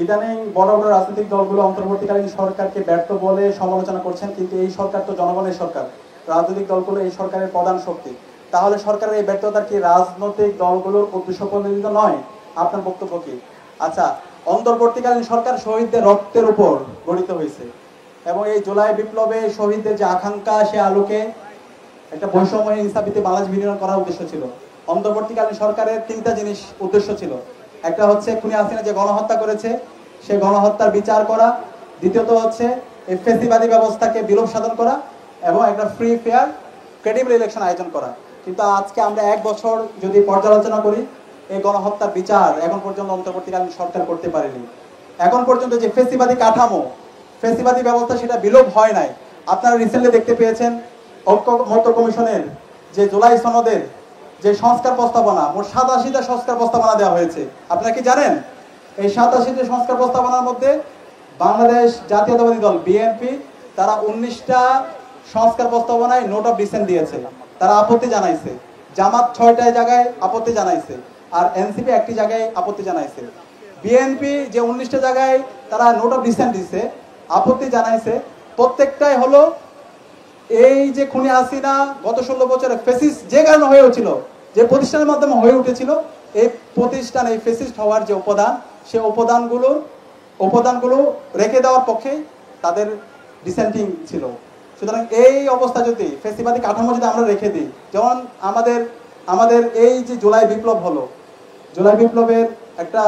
ইদানিং বড় বড় রাজনৈতিক দলগুলো অন্তর্বর্তীকালীন সরকারকে ব্যর্থ বলে সমালোচনা করছেন, কিন্তু এই সরকার তো জনগণের সরকার, রাজনৈতিক দলগুলো এই সরকারের প্রধান শক্তি। তাহলে সরকারের এই ব্যর্থতার কি রাজনৈতিক দলগুলোর উদ্দেশ্য প্রণোদিত নয়? আপনার বক্তব্য কি? আচ্ছা, অন্তর্বর্তীকালীন সরকার শহীদদের রক্তের উপর গঠিত হয়েছে এবং এই জুলাই বিপ্লবে শহীদদের যে আকাঙ্ক্ষা, সে আলোকে একটা বৈষম্যহীন ইনসাফিতে বাংলাদেশ বিনির্মাণ করার উদ্দেশ্য ছিল। অন্তর্বর্তীকালীন সরকারের 3টা জিনিস উদ্দেশ্য ছিল। একটা হচ্ছে খুনি হাসিনা যে গণহত্যা করেছে সেই গণহত্যার বিচার করা, দ্বিতীয়ত হচ্ছে এই ফ্যাসিবাদী ব্যবস্থাকে বিলোপ সাধন করা এবং একটা ফ্রি ফেয়ার ক্রেডিবল ইলেকশন আয়োজন করা। কিন্তু আজকে আমরা 1 বছর যদি পর্যালোচনা করি, এই গণহত্যার বিচার এখন পর্যন্ত অন্তর্বর্তীকালীন সরকার করতে পারেনি। এখন পর্যন্ত যে ফ্যাসিবাদী কাঠামো, ফ্যাসিবাদী ব্যবস্থা, সেটা বিলোপ হয় নাই। আপনারা রিসেন্টলি দেখতে পেয়েছেন ঐক্যমত্য কমিশনের যে জুলাই সনদের যে সংস্কার প্রস্তাবনা, মোট 87টা সংস্কার প্রস্তাবনা দেওয়া হয়েছে। আপনারা কি জানেন এই 87টা সংস্কার প্রস্তাবনার মধ্যে বাংলাদেশ জাতীয়তাবাদী দল বিএনপি তারা 19টা সংস্কার প্রস্তাবনায় নোট অফ ডিসেন্ট দিয়েছে, তারা আপত্তি জানাইছে। জামাত 6টা জায়গায় আপত্তি জানাইছে আর এনসিপি 1টি জায়গায় আপত্তি জানাইছে। বিএনপি যে 19টা জায়গায় তারা নোট অফ ডিসেন্ট দিছে, আপত্তি জানাইছে, প্রত্যেকটাই হলো এই যে খুনি হাসিনা গত 16 বছরে ফেসিস্ট যে কারণে হয়ে উঠছিল, যে প্রতিষ্ঠানের মাধ্যমে হয়ে উঠেছিল, এই প্রতিষ্ঠান এই ফেসিস্ট হওয়ার যে উপাদান, সেই উপাদানগুলো রেখে দেওয়ার পক্ষে তাদের ডিসেন্টিং ছিল। সুতরাং এই অবস্থা যদি ফেসিবাদী কাঠামো যদি আমরা রেখে দিই, যেমন আমাদের এই যে জুলাই বিপ্লব হলো, জুলাই বিপ্লবের একটা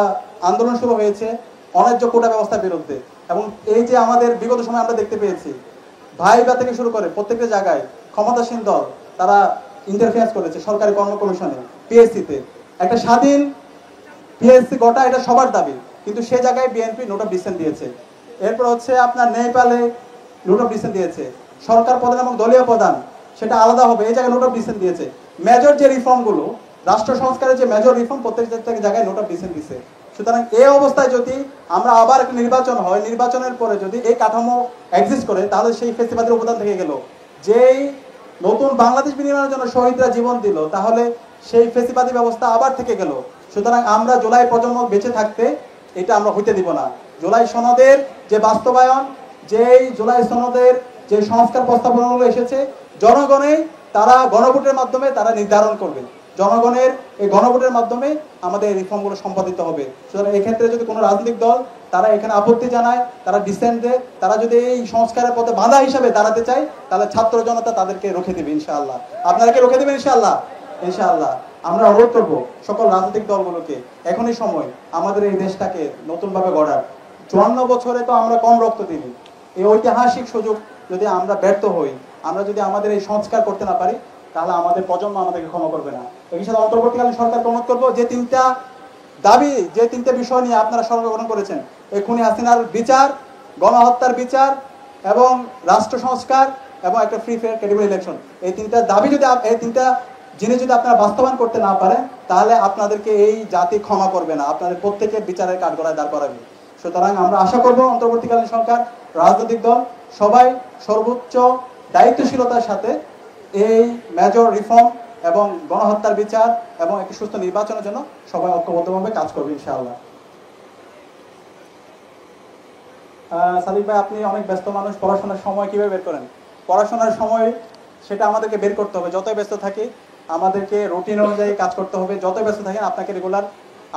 আন্দোলন শুরু হয়েছে অন্যায্য কোটা ব্যবস্থার বিরুদ্ধে, এবং এই যে আমাদের বিগত সময় আমরা দেখতে পেয়েছি ভাইবা থেকে শুরু করে প্রত্যেকটা জায়গায় ক্ষমতাসীন দল তারা ইন্টারফেয়ারেন্স করেছে সরকারি কর্ম কমিশনে, পিএসসিতে। একটা স্বাধীন পিএসসি গোটা এটা সবার দাবি, কিন্তু সে জায়গায় বিএনপি নোট অফ ডিসেন্ট দিয়েছে। এরপর হচ্ছে আপনার নেপালে নোট অফ ডিসেন্ট দিয়েছে, সরকার প্রধান এবং দলীয় প্রধান সেটা আলাদা হবে, এই জায়গায় নোট অফ ডিসেন্ট দিয়েছে। মেজর যে রিফর্মগুলো, রাষ্ট্র সংস্কারের যে মেজর রিফর্ম প্রত্যেক জায়গায় নোট অফ ডিসেন্ট দিচ্ছে। সুতরাং এই অবস্থায় যদি আমরা আবার একটা নির্বাচন হয়, নির্বাচনের পরে যদি এই কাঠামো এক্সিস্ট করে, তাহলে সেই ফেসিবাদের অবদান থেকে গেল। যেই নতুন বাংলাদেশ বিনির্মাণের জন্য শহীদরা জীবন দিল, তাহলে সেই ফেসিবাদী ব্যবস্থা আবার থেকে গেল। সুতরাং আমরা জুলাই প্রজন্ম বেঁচে থাকতে এটা আমরা হইতে দিব না। জুলাই সনদের যে বাস্তবায়ন, যেই জুলাই সনদের যে সংস্কার প্রস্তাবনাগুলো এসেছে, জনগণেই তারা গণভোটের মাধ্যমে তারা নির্ধারণ করবে। জনগণের এই গণভোটের মাধ্যমে আমাদের এই রিফর্মগুলো সম্পাদিত হবে। সুতরাং এক্ষেত্রে যদি কোনো রাজনৈতিক দল তারা এখানে আপত্তি জানায়, তারা ডিসেন্ট দেয়, তারা যদি এই সংস্কারের পথে বাধা হিসাবে দাঁড়াতে চায়, তাহলে ছাত্র জনতা তাদেরকে রুখে দেবে ইনশাআল্লাহ। আপনারা কি রুখে দেবেন ইনশাআল্লাহ? ইনশাআল্লাহ। আমরা অনুরোধ করব সকল রাজনৈতিক দলগুলোকে, এখনই সময় আমাদের এই দেশটাকে নতুনভাবে গড়ার। 54 বছরে তো আমরা কম রক্ত দিই। এই ঐতিহাসিক সুযোগ যদি আমরা ব্যর্থ হই, আমরা যদি আমাদের এই সংস্কার করতে না পারি, তাহলে আমাদের প্রজন্ম আমাদেরকে ক্ষমা করবে না। এই সাথে অন্তর্বর্তীকালীন সরকারকে অনুরোধ করবো, যে তিনটা দাবি, যে তিনটে বিষয় নিয়ে আপনারা সরকার গঠন করেছেন, খুনি হাসিনার বিচার, গণহত্যার বিচার এবং রাষ্ট্র সংস্কার এবং একটা ফ্রি ফেয়ার ক্রেডিবল ইলেকশন, এই তিনটা দাবি যদি, এই তিনটা জিনিস যদি আপনারা বাস্তবায়ন করতে না পারেন, তাহলে আপনাদেরকে এই জাতি ক্ষমা করবে না, আপনাদের প্রত্যেকের বিচারের কাঠগড়ায় দাঁড় করাবে। সুতরাং আমরা আশা করব অন্তর্বর্তীকালীন সরকার, রাজনৈতিক দল সবাই সর্বোচ্চ দায়িত্বশীলতার সাথে এই মেজর রিফর্ম এবং গণহত্যার বিচার এবং একটি সুস্থ নির্বাচনের জন্য সবাই ঐক্যবদ্ধভাবে কাজ করবে ইনশাআল্লাহ। সাদিক ভাই, আপনি অনেক ব্যস্ত মানুষ, পড়াশোনার সময় কিভাবে বের করেন? পড়াশোনার সময় সেটা আমাদেরকে বের করতে হবে। যতই ব্যস্ত থাকি আমাদেরকে রুটিন অনুযায়ী কাজ করতে হবে। যতই ব্যস্ত থাকেন আপনাকে রেগুলার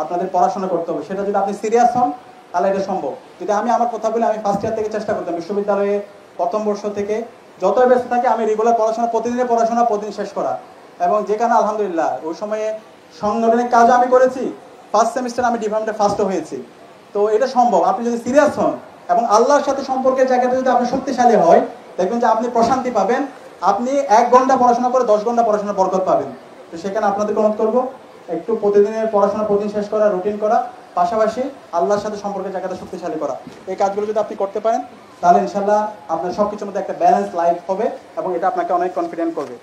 আপনাদের পড়াশোনা করতে হবে। সেটা যদি আপনি সিরিয়াস হন তাহলে এটা সম্ভব। যদি আমি আমার কথা বলি, আমি ফার্স্ট ইয়ার থেকে চেষ্টা করতাম, বিশ্ববিদ্যালয়ে প্রথম বর্ষ থেকে যতই ব্যস্ত থাকি আমি রেগুলার পড়াশোনা, প্রতিদিনের পড়াশোনা প্রতিদিন শেষ করা। এবং যেখানে আলহামদুলিল্লাহ ওই সময়ে সাংগঠনিক কাজও আমি করেছি, ফার্স্ট সেমিস্টার আমি ডিপার্টমেন্টে ফার্স্টও হয়েছি। তো এটা সম্ভব, আপনি যদি সিরিয়াস হন এবং আল্লাহর সাথে সম্পর্কের জায়গাতে যদি আপনি শক্তিশালী হয়, দেখবেন যে আপনি প্রশান্তি পাবেন। আপনি 1 ঘন্টা পড়াশোনা করে 10 ঘন্টা পড়াশোনার বরকত পাবেন। তো সেখানে আপনাদেরকে অনুরোধ করবো, একটু প্রতিদিনের পড়াশোনা প্রতিদিন শেষ করা, রুটিন করা, পাশাপাশি আল্লাহর সাথে সম্পর্কের জায়গাটা শক্তিশালী করা। এই কাজগুলো যদি আপনি করতে পারেন, তাহলে ইনশাল্লাহ আপনার সবকিছুর মধ্যে একটা ব্যালেন্স লাইফ হবে এবং এটা আপনাকে অনেক কনফিডেন্ট করবে।